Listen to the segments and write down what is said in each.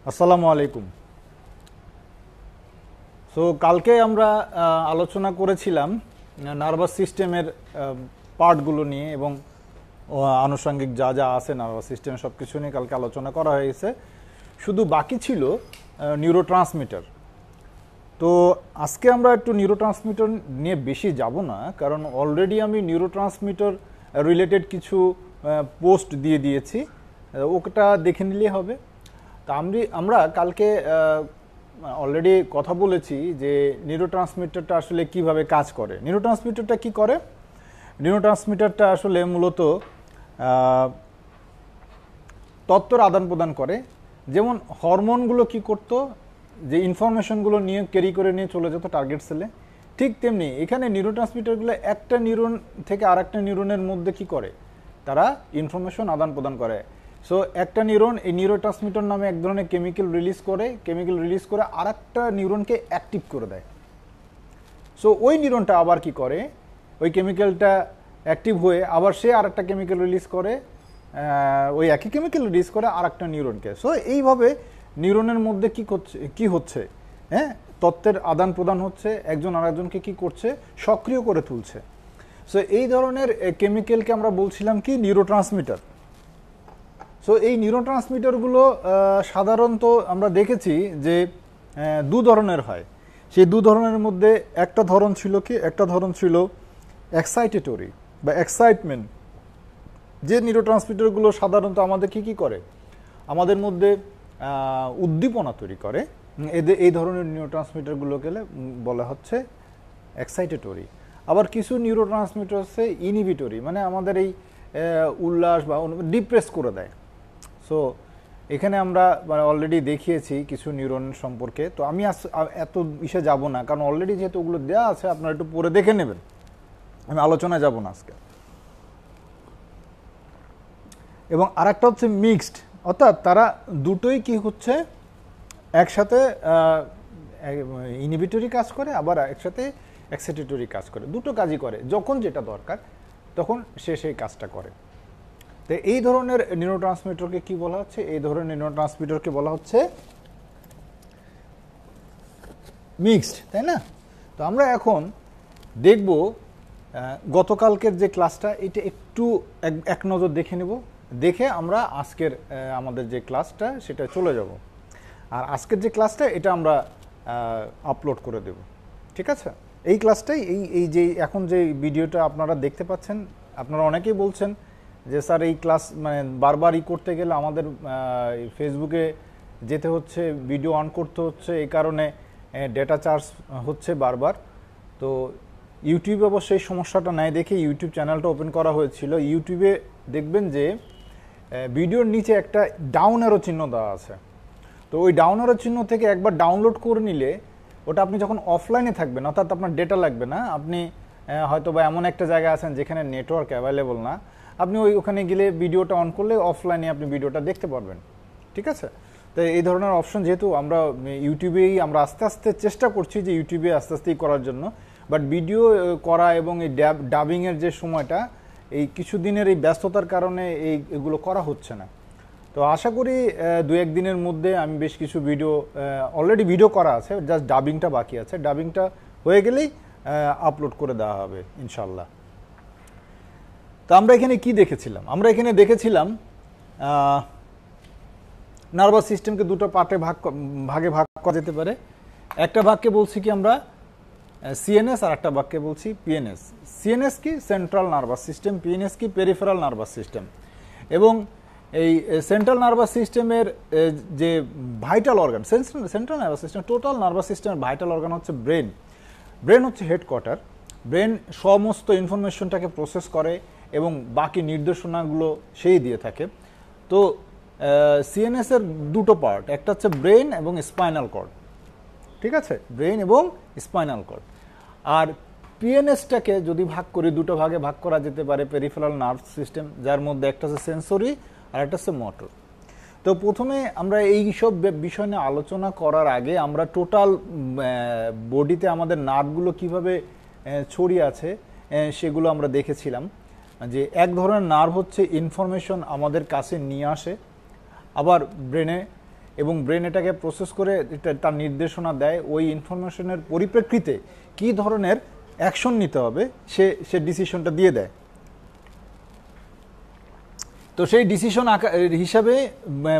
আসসালামু আলাইকুম। সো কালকে আমরা আলোচনা করেছিলাম নার্ভাস সিস্টেমের পার্টগুলো নিয়ে এবং আনুষঙ্গিক যা যা আছে নার্ভাস সিস্টেম সব কিছু নিয়ে কালকে আলোচনা করা হয়েছে। শুধু বাকি ছিল নিউরোট্রান্সমিটার। তো আজকে আমরা একটু নিউরোট্রান্সমিটার নিয়ে বেশি যাব না, কারণ অলরেডি আমি নিউরোট্রান্সমিটার রিলেটেড কিছু পোস্ট দিয়ে দিয়েছি, ওটা দেখে নিলেই হবে। তা আমরা কালকে অলরেডি কথা বলেছি যে নিউরোট্রান্সমিটারটা আসলে কিভাবে কাজ করে। নিউরোট্রান্সমিটারটা কি করে? নিউরোট্রান্সমিটারটা আসলে মূলত তথ্যের আদান প্রদান করে। যেমন হরমোনগুলো কি করতো, যে ইনফরমেশনগুলো নিয়ে ক্যারি করে নিয়ে চলে যেত টার্গেট সেলে, ঠিক তেমনি এখানে নিউরোট্রান্সমিটারগুলো একটা নিউরন থেকে আরেকটা নিউরনের মধ্যে কি করে, তারা ইনফরমেশন আদান প্রদান করে। সো একটা নিউরন এই নিউরোট্রান্সমিটার নামে এক ধরনের কেমিক্যাল রিলিজ করে আরেকটা নিউরনকে অ্যাক্টিভ করে দেয়। সো ওই নিউরনটা আবার কি করে, ওই কেমিক্যালটা অ্যাক্টিভ হয়ে আবার সে আরেকটা কেমিক্যাল রিলিজ করে, ওই একই কেমিক্যাল রিলিজ করে আরেকটা নিউরনকে। সো এইভাবে নিউরনের মধ্যে কি হচ্ছে, হ্যাঁ, তথ্যের আদান প্রদান হচ্ছে, একজন আরেকজনকে কি করছে, সক্রিয় করে তুলছে। সো এই ধরনের কেমিক্যালকে আমরা বলছিলাম কি, নিউরোট্রান্সমিটার। সো এই নিউরোট্রান্সমিটারগুলো সাধারণত আমরা দেখেছি যে দু ধরনের হয়। সেই দু ধরনের মধ্যে একটা ধরন ছিল এক্সাইটেটরি বা এক্সাইটমেন্ট। যে নিউরোট্রান্সমিটারগুলো সাধারণত আমাদের কি করে, আমাদের মধ্যে উদ্দীপনা তৈরি করে, এই ধরনের নিউরোট্রান্সমিটারগুলোকে বলা হচ্ছে এক্সাইটেটরি। আবার কিছু নিউরোট্রান্সমিটার হচ্ছে ইনহিবিটরি, মানে আমাদের এই উল্লাস বা ডিপ্রেস করে দেয়। সো এখানে আমরা মানে অলরেডি দেখিয়েছি কিছু নিউরন সম্পর্কে। তো আমি এত ইসে যাব না, কারণ অলরেডি যেহেতু ওগুলো দেওয়া আছে আপনারা একটু পরে দেখে নেবেন, আমি আলোচনায় যাব না আজকে। এবং আরেকটা হচ্ছে মিক্সড, অর্থাৎ তারা দুটোই কি হচ্ছে, একসাথে ইনহিবিটরি কাজ করে, আবার একসাথে এক্সাইটেটরি কাজ করে। দুটো কাজই করে, যখন যেটা দরকার তখন সে সেই কাজটা করে। তো এই ধরনের নিউরোট্রান্সমিটারকে কি বলা হচ্ছে, এই ধরনের নিউরোট্রান্সমিটারকে বলা হচ্ছে মিক্সড, তাই না? তো আমরা এখন দেখব গতকালকের যে ক্লাসটা, এটা একটু এক নজর দেখে নেব, দেখে আমরা আজকের আমাদের যে ক্লাসটা সেটা চলে যাব। আর আজকের যে ক্লাসটা এটা আমরা আপলোড করে দেব, ঠিক আছে? এই ক্লাসটাই এই যে এখন যে ভিডিওটা আপনারা দেখতে পাচ্ছেন, আপনারা অনেকেই বলছেন যে স্যার এই ক্লাস মানে বারবার করতে গেলে আমাদের ফেসবুকে যেতে হচ্ছে, ভিডিও অন করতে হচ্ছে, এই কারণে ডেটা চার্জ হচ্ছে বারবার। তো ইউটিউবে অবশ্যই সমস্যাটা নাই দেখে ইউটিউব চ্যানেলটা ওপেন করা হয়েছিল। ইউটিউবে দেখবেন যে ভিডিওর নিচে একটা ডাউন অ্যারো চিহ্ন দেওয়া আছে। তো ওই ডাউন অ্যারো চিহ্ন থেকে একবার ডাউনলোড করে নিলে ওটা আপনি যখন অফলাইনে থাকবেন, অর্থাৎ আপনার ডেটা লাগবে না, আপনি হয়তো বা এমন একটা জায়গায় আছেন যেখানে নেটওয়ার্ক অ্যাভেলেবল না, আপনি ওখানে গেলে ভিডিওটা অন করলে অফলাইনে আপনি ভিডিওটা দেখতে পারবেন, ঠিক আছে? তো এই ধরনের অপশন যেহেতু আমরা ইউটিউবেই আমরা আস্তে আস্তে চেষ্টা করছি যে ইউটিউবে আস্তে আস্তেই করার জন্য, বাট ভিডিও করা এবং এই ডাবিংয়ের যে সময়টা, এই কিছুদিনের এই ব্যস্ততার কারণে এগুলো করা হচ্ছে না। তো আশা করি দু এক দিনের মধ্যে আমি বেশ কিছু ভিডিও, অলরেডি ভিডিও করা আছে, জাস্ট ডাবিংটা বাকি আছে, ডাবিংটা হয়ে গেলেই আপলোড করে দেওয়া হবে ইনশাল্লাহ। তো আমরা এখানে কি দেখেছিলাম? আমরা এখানে দেখেছিলাম নার্ভাস সিস্টেমকে দুটো পার্টে ভাগে ভাগ করা যেতে পারে। একটা ভাগকে বলছি কি আমরা সিএনএস, আর একটা ভাগকে বলছি পিএনএস। সিএনএস কি সেন্ট্রাল নার্ভাস সিস্টেম, পিএনএস কি পেরিফেরাল নার্ভাস সিস্টেম। এবং এই সেন্ট্রাল নার্ভাস সিস্টেমের যে vital organ, central nervous system, total nervous সিস্টেমের ভাইটাল অর্গান হচ্ছে ব্রেন। ব্রেন হচ্ছে হেডকোয়ার্টার। ব্রেন সমস্ত ইনফরমেশনটাকে প্রসেস করে এবং বাকি নির্দেশনাগুলো সেই দিয়ে থাকে। তো সিএনএস এর দুটো পার্ট, একটা হচ্ছে ব্রেন এবং স্পাইনাল কর্ড, ঠিক আছে? ব্রেন এবং স্পাইনাল কর্ড। আর পিএনএসটাকে যদি ভাগ করি, দুটো ভাগে ভাগ করা যেতে পারে, পেরিফেরাল নার্ভ সিস্টেম, যার মধ্যে একটা হচ্ছে সেন্সরি আর একটা হচ্ছে মোটর। তো প্রথমে আমরা এই সব বিষয় নিয়ে আলোচনা করার আগে আমরা টোটাল বডিতে আমাদের নার্ভগুলো কিভাবে ছড়িয়ে আছে সেগুলো আমরা দেখেছিলাম। যে এক ধরনের নার্ভ হচ্ছে ইনফরমেশন আমাদের কাছে নিয়ে আসে আবার ব্রেনে, এবং ব্রেন এটাকে প্রসেস করে তার নির্দেশনা দেয় ওই ইনফরমেশনের পরিপ্রেক্ষিতে কি ধরনের অ্যাকশন নিতে হবে সে ডিসিশনটা দিয়ে দেয়। তো সেই ডিসিশন হিসাবে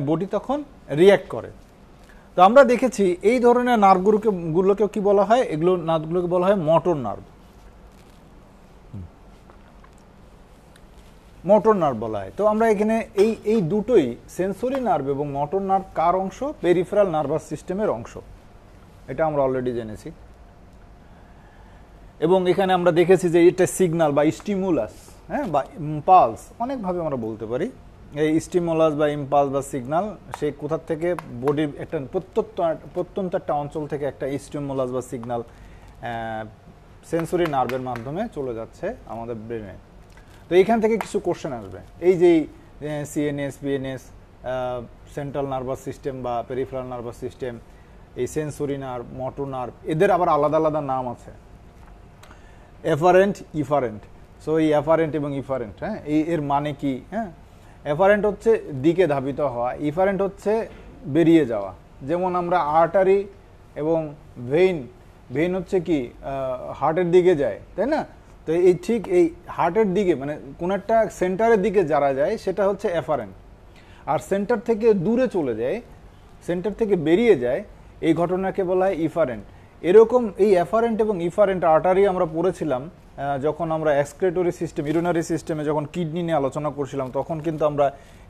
বডি তখন রিয়্যাক্ট করে। তো আমরা দেখেছি এই ধরনের নার্ভগুলোকে কি বলা হয়, এগুলো নার্ভগুলোকে বলা হয় মোটর নার্ভ। মোটর নার্ভ বলা হয়। তো আমরা এখানে এই দুটোই সেন্সরি নার্ভ এবং মোটর নার্ভ কার অংশ? পেরিফেরাল নার্ভাস সিস্টেমের অংশ। এটা আমরা অলরেডি জেনেছি। এবং এখানে আমরা দেখেছি যে এটা সিগন্যাল বা স্টিমুলাস, হ্যাঁ, বা ইম্পালস, অনেকভাবে আমরা বলতে পারি। এই স্টিমুলাস বা ইম্পালস বা সিগন্যাল সে কোথা থেকে বডির একটা প্রত্যন্ত একটা অঞ্চল থেকে একটা স্টিমুলাস বা সিগন্যাল সেন্সরি নার্ভের মাধ্যমে চলে যাচ্ছে আমাদের ব্রেনে। তো এইখান থেকে কিছু কোশ্চেন আসবে, এই যে CNS, BNS, central nervous system বা পেরিফেরাল নার্ভাস সিস্টেম, এই সেন্সরি নার্ভ, মোটর নার্ভ, এদের আবার আলাদা আলাদা নাম আছে, এফারেন্ট, ইফারেন্ট। সো এই এফারেন্ট এবং ইফারেন্ট, হ্যাঁ, এর মানে কি? হ্যাঁ, এফারেন্ট হচ্ছে দিকে ধাবিত হওয়া, ইফারেন্ট হচ্ছে বেরিয়ে যাওয়া। যেমন আমরা আর্টারি এবং ভেইন হচ্ছে কি হার্টের দিকে যায়, তাই না? তো এই ঠিক এই হার্টের দিকে, মানে কোন একটা সেন্টারের দিকে যারা যায় সেটা হচ্ছে এফারেন্ট। আর সেন্টার থেকে দূরে চলে যায়, সেন্টার থেকে বেরিয়ে যায়, এই ঘটনাকে বলা হয় ইফারেন্ট। এরকম এই এফারেন্ট এবং ইফারেন্ট আর্টারি আমরা পড়েছিলাম যখন আমরা এক্সক্রেটরি সিস্টেম, ইউরিনারি সিস্টেমে যখন কিডনি নিয়ে আলোচনা করছিলাম, তখন কিন্তু আমরা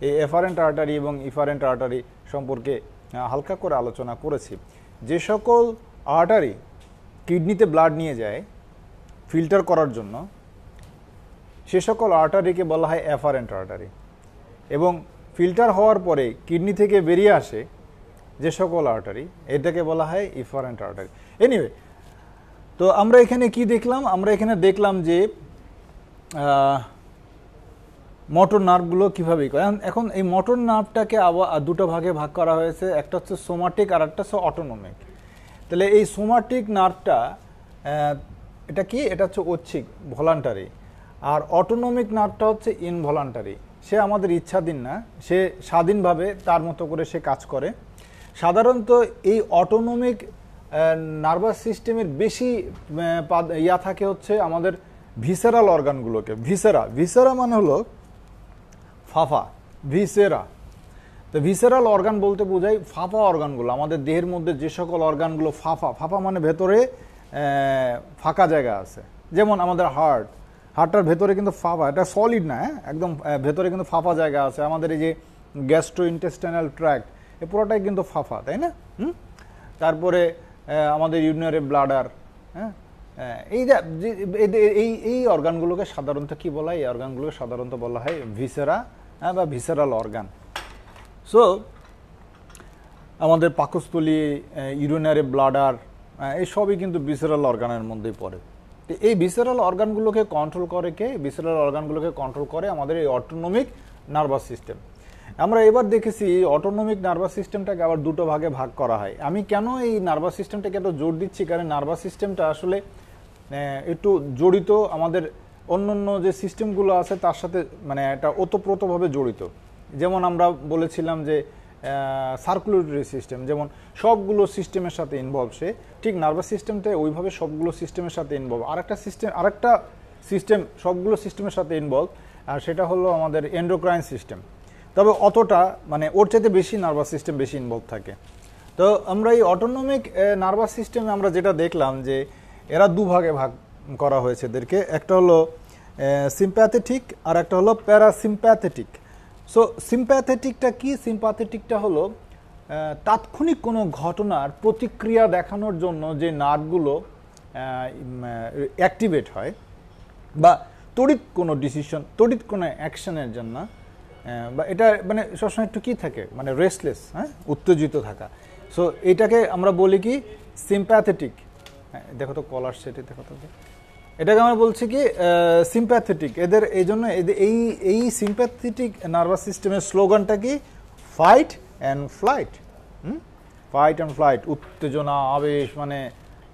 এই এফারেন্ট আর্টারি এবং ইফারেন্ট আর্টারি সম্পর্কে হালকা করে আলোচনা করেছি। যে সকল আর্টারি কিডনিতে ব্লাড নিয়ে যায় ফিল্টার করার জন্য, সে সকল আর্টারিকে বলা হয় এফারেন্ট আর্টারি। এবং ফিল্টার হওয়ার পরে কিডনি থেকে বেরিয়ে আসে যে সকল আর্টারি, এটাকে বলা হয় ইফারেন্ট আর্টারি। এনিওয়ে, তো আমরা এখানে কি দেখলাম? আমরা এখানে দেখলাম যে মোটর নার্ভগুলো কীভাবে করে। এখন এই মোটর নার্ভটাকে আবার দুটো ভাগে ভাগ করা হয়েছে, একটা হচ্ছে সোমাটিক আর একটা হচ্ছে অটোনমিক। তাহলে এই সোমাটিক নার্ভটা এটা কি? এটা হচ্ছে ঐচ্ছিক, ভলান্টারি। আর অটোনমিক নার্ভটা হচ্ছে ইনভলান্টারি। সে আমাদের ইচ্ছাধীন না, সে স্বাধীনভাবে তার মতো করে সে কাজ করে। সাধারণত এই অটোনমিক নার্ভাস সিস্টেমের বেশি থাকে হচ্ছে আমাদের ভিসেরাল অর্গানগুলোকে। ভিসেরা মানে হলো ফাফা, ভিসেরা। তো ভিসেরাল অর্গান বলতে বোঝায় ফাফা অর্গানগুলো, আমাদের দেহের মধ্যে যে সকল অর্গানগুলো ফাফা মানে ভেতরে ফাঁকা জায়গা আছে। যেমন আমাদের হার্টটার ভেতরে কিন্তু ফাফা, এটা সলিড না, একদম ভেতরে কিন্তু ফাফা জায়গা আছে। আমাদের এই যে গ্যাস্ট্রো ইন্টেস্টাইনাল ট্র্যাক্ট, এ পুরোটাই কিন্তু ফাফা, তাই না? তারপরে আমাদের ইউরিনারি ব্লাডার, হ্যাঁ, এই অর্গানগুলোকে সাধারণত কি বলা হয়? এই অর্গানগুলোকে সাধারণত বলা হয় ভিসেরা বা ভিসেরাল অর্গান। সো আমাদের পাকস্থলী, ইউরিনারি ব্লাডার, এই সবই কিন্তু ভিসেরাল অর্গানের মধ্যেই পড়ে। এই ভিসেরাল অর্গানগুলোকে কন্ট্রোল করে কে? ভিসেরাল অর্গানগুলোকে কন্ট্রোল করে আমাদের এই অটোনমিক নার্ভাস সিস্টেম। আমরা এবার দেখেছি অটোনমিক নার্ভাস সিস্টেমটাকে আবার দুটো ভাগে ভাগ করা হয়। আমি কেন এই নার্ভাস সিস্টেমটাকে এত জোর দিচ্ছি? কারণ নার্ভাস সিস্টেমটা আসলে একটু জড়িত আমাদের অন্যান্য যে সিস্টেমগুলো আছে তার সাথে, মানে এটা ওতপ্রোতভাবে জড়িত। যেমন আমরা বলেছিলাম যে সার্কুলেটরি সিস্টেম যেমন সবগুলো সিস্টেমের সাথে ইনভলভ, সে ঠিক নার্ভাস সিস্টেমটা ওইভাবে সবগুলো সিস্টেমের সাথে ইনভলভ। আরেকটা সিস্টেম সবগুলো সিস্টেমের সাথে ইনভলভ, আর সেটা হলো আমাদের এন্ডোক্রাইন সিস্টেম। তবে অতটা, মানে ওর চাইতে বেশি নার্ভাস সিস্টেম বেশি ইনভলভ থাকে। তো আমরা এই অটোনমিক নার্ভাস সিস্টেমে আমরা যেটা দেখলাম যে এরা দুভাগে ভাগ করা হয়েছে এদেরকে, একটা হলো সিম্প্যাথেটিক আর একটা হলো প্যারাসিম্প্যাথেটিক। সো সিম্প্যাথেটিকটা কি? সিম্প্যাথেটিকটা হলো তাৎক্ষণিক কোনো ঘটনার প্রতিক্রিয়া দেখানোর জন্য যে নার্ভগুলো অ্যাক্টিভেট হয়, বা তড়িৎ কোনো ডিসিশন, তড়িৎ কোনো অ্যাকশনের জন্য, বা এটা মানে সবসময় একটু কী থাকে, মানে রেস্টলেস, হ্যাঁ, উত্তেজিত থাকা। সো এটাকে আমরা বলি কি? সিম্প্যাথেটিক। হ্যাঁ, দেখো তো কলার সেটি, দেখো তো, এটাকে আমরা বলছি কি? সিম্প্যাথেটিক। এদের এই জন্য এই সিম্প্যাথেটিক নার্ভাস সিস্টেমের স্লোগানটা কি? Fight and flight. Fight and flight, উত্তেজনা, আবেশ, মানে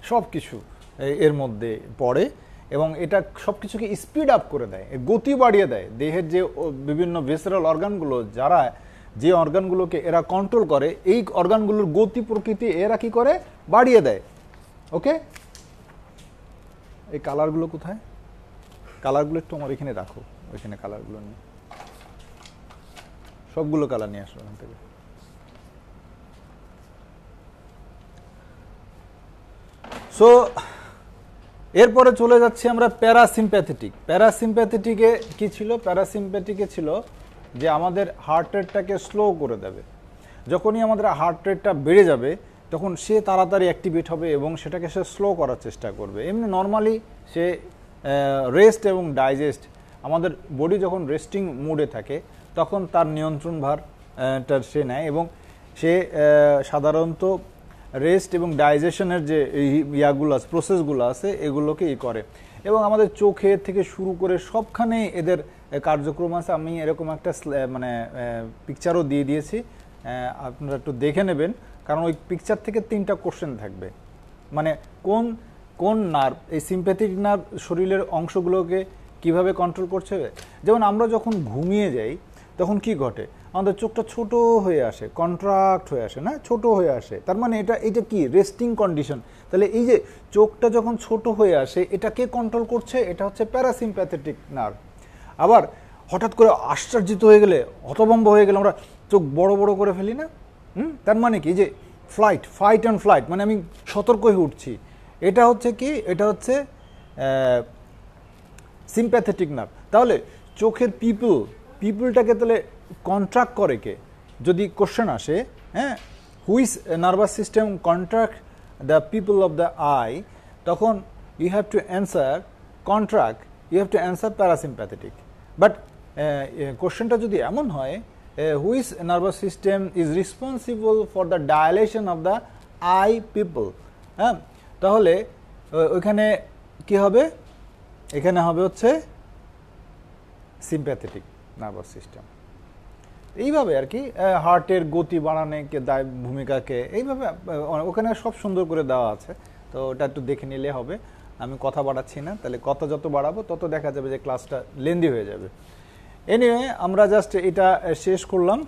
সব কিছু এর মধ্যে পড়ে। এবং এটা সব কিছুকে স্পিড আপ করে দেয়, গতি বাড়িয়ে দেয়। দেহের যে বিভিন্ন ভিসেরাল অর্গানগুলো যারা যে অর্গানগুলোকে এরা কন্ট্রোল করে, এই অর্গানগুলোর গতি প্রকৃতি এরা কি করে, বাড়িয়ে দেয়। ওকে, এই কালারগুলো কোথায়, কালারগুলো একটু আমার এখানে রাখো, ওইখানে কালারগুলো নিয়ে, সবগুলো কালার নিয়ে আসো ওখান থেকে। সো এরপরে চলে যাচ্ছি আমরা প্যারাসিম্প্যাথেটিক। প্যারাসিম্প্যাথেটিকে কি ছিল, প্যারাসিম্প্যাথেটিকে ছিল যে আমাদের হার্ট রেটটাকে স্লো করে দেবে। যখনই আমাদের হার্ট রেটটা বেড়ে যাবে তখন সে তাড়াতাড়ি অ্যাক্টিভেট হবে এবং সেটাকে সে স্লো করার চেষ্টা করবে। এমনি নর্মালি সে রেস্ট এবং ডাইজেস্ট, আমাদের বডি যখন রেস্টিং মুডে থাকে তখন তার নিয়ন্ত্রণ ভারটা সে নেয় এবং সে সাধারণত রেস্ট এবং ডাইজেশনের যে ইয়াগুলো আছে, প্রসেসগুলো আছে, এগুলোকে করে। এবং আমাদের চোখে থেকে শুরু করে সবখানেই এদের কার্যক্রম আছে। আমি এরকম একটা মানে পিকচারও দিয়ে দিয়েছি, আপনারা একটু দেখে নেবেন, কারণ ওই পিকচার থেকে 3টা কোশ্চেন থাকবে। মানে কোন কোন নার্ভ, এই সিম্প্যাথিক নার্ভ শরীরের অংশগুলোকে কিভাবে কন্ট্রোল করছে। যেমন আমরা যখন ঘুমিয়ে যাই তখন কি ঘটে, আমাদের চোখটা ছোট হয়ে আসে, কন্ট্রাক্ট হয়ে আসে না, ছোট হয়ে আসে। তার মানে এটা কি রেস্টিং কন্ডিশন। তাহলে এই যে চোখটা যখন ছোট হয়ে আসে, এটা কে কন্ট্রোল করছে, এটা হচ্ছে প্যারাসিম্প্যাথেটিক নার্ভ। আবার হঠাৎ করে আশ্চর্যিত হয়ে গেলে, হতভম্ব হয়ে গেলে আমরা চোখ বড় বড় করে ফেলি না, তার মানে কি যে ফাইট অ্যান্ড ফ্লাইট, মানে আমি সতর্ক হয়ে উঠছি। এটা হচ্ছে কি, এটা হচ্ছে সিম্প্যাথেটিক নার্ভ। তাহলে চোখের পিপলটাকে তাহলে কন্ট্রাক্ট করে কে, যদি কোশ্চেন আসে, হ্যাঁ, which nervous system contract the pupil of the eye, তখন you have to answer contract, you have to answer parasympathetic. But কোশ্চেনটা যদি এমন হয়, which nervous system is responsible for the dilation of the eye pupil, হ্যাঁ, তাহলে ওইখানে কি হবে, এখানে হবে হচ্ছে সিম্প্যাথেটিক নার্ভাস সিস্টেম। এইভাবে আর কি হার্টের গতি বাড়ানোকে দায় ভূমিকাকে এইভাবে ওখানে সব সুন্দর করে দেওয়া আছে। তো ওটা একটু দেখে নিলে হবে, আমি কথা বাড়াচ্ছি না, তাহলে কথা যত বাড়াবো তত দেখা যাবে যে ক্লাসটা লেন্দি হয়ে যাবে। এনিওয়ে, আমরা জাস্ট এটা শেষ করলাম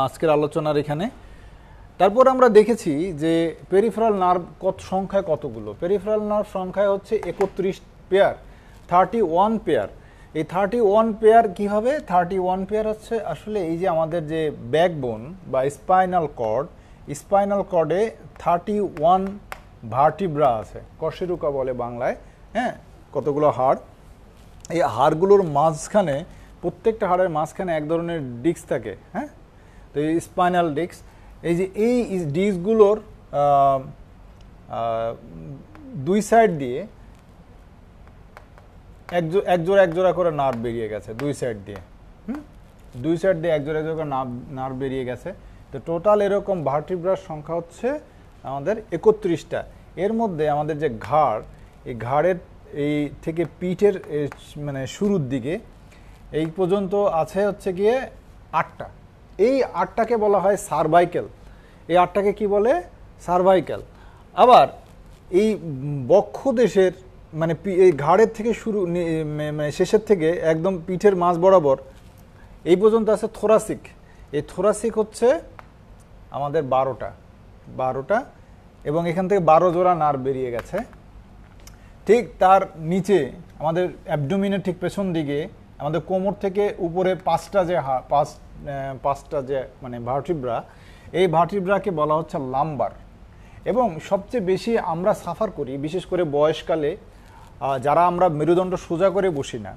আজকের আলোচনার এখানে। তারপর আমরা দেখেছি যে পেরিফেরাল নার্ভ সংখ্যায় কতগুলো। পেরিফেরাল নার্ভ সংখ্যায় হচ্ছে 31 পেয়ার, 31 পেয়ার। এই 31 পেয়ার কী হবে, 31 পেয়ার হচ্ছে আসলে এই যে আমাদের যে ব্যাকবোন বা স্পাইনাল কর্ডে 31 ভার্টিব্রা আছে, কশেরুকা বলে বাংলায়, হ্যাঁ, কতগুলো হাড়। এই হাড়গুলোর মাঝখানে, প্রত্যেকটা হাড়ের মাঝখানে এক ধরনের ডিস্ক থাকে, হ্যাঁ, তো এই স্পাইনাল ডিস্ক, এই যে এই ডিস্কগুলোর দুই সাইড দিয়ে এক জোড়া করে নার্ভ বেরিয়ে গেছে, দুই সাইড দিয়ে এক জোড়া করে নার্ভ বেরিয়ে গেছে। তো টোটাল এরকম ভার্টিব্রার সংখ্যা হচ্ছে আমাদের 31টা। এর মধ্যে আমাদের যে ঘাড়, এই ঘাড়ের এই থেকে পিঠের মানে শুরুর দিকে এই পর্যন্ত আছে হচ্ছে গিয়ে 8টা। এই 8টাকে বলা হয় সার্ভাইকেল। এই 8টাকে কি বলে, সার্ভাইকেল। আবার এই বক্ষদেশের মানে এই ঘাড়ের থেকে শুরু, মানে শেষের থেকে একদম পিঠের মাঝ বরাবর এই পর্যন্ত আছে থোরাসিক। এই থোরাসিক হচ্ছে আমাদের 12টা এবং এখান থেকে 12 জোড়া নার্ভ বেরিয়ে গেছে। ঠিক তার নিচে আমাদের অ্যাবডোমিনের ঠিক পেছন দিকে আমাদের কোমর থেকে উপরে 5টা যে মানে ভার্টিব্রা, এই ভার্টিব্রাকে বলা হচ্ছে লাম্বার। এবং সবচেয়ে বেশি আমরা সাফার করি বিশেষ করে বয়সকালে, যারা আমরা মেরুদণ্ড সোজা করে বসি না,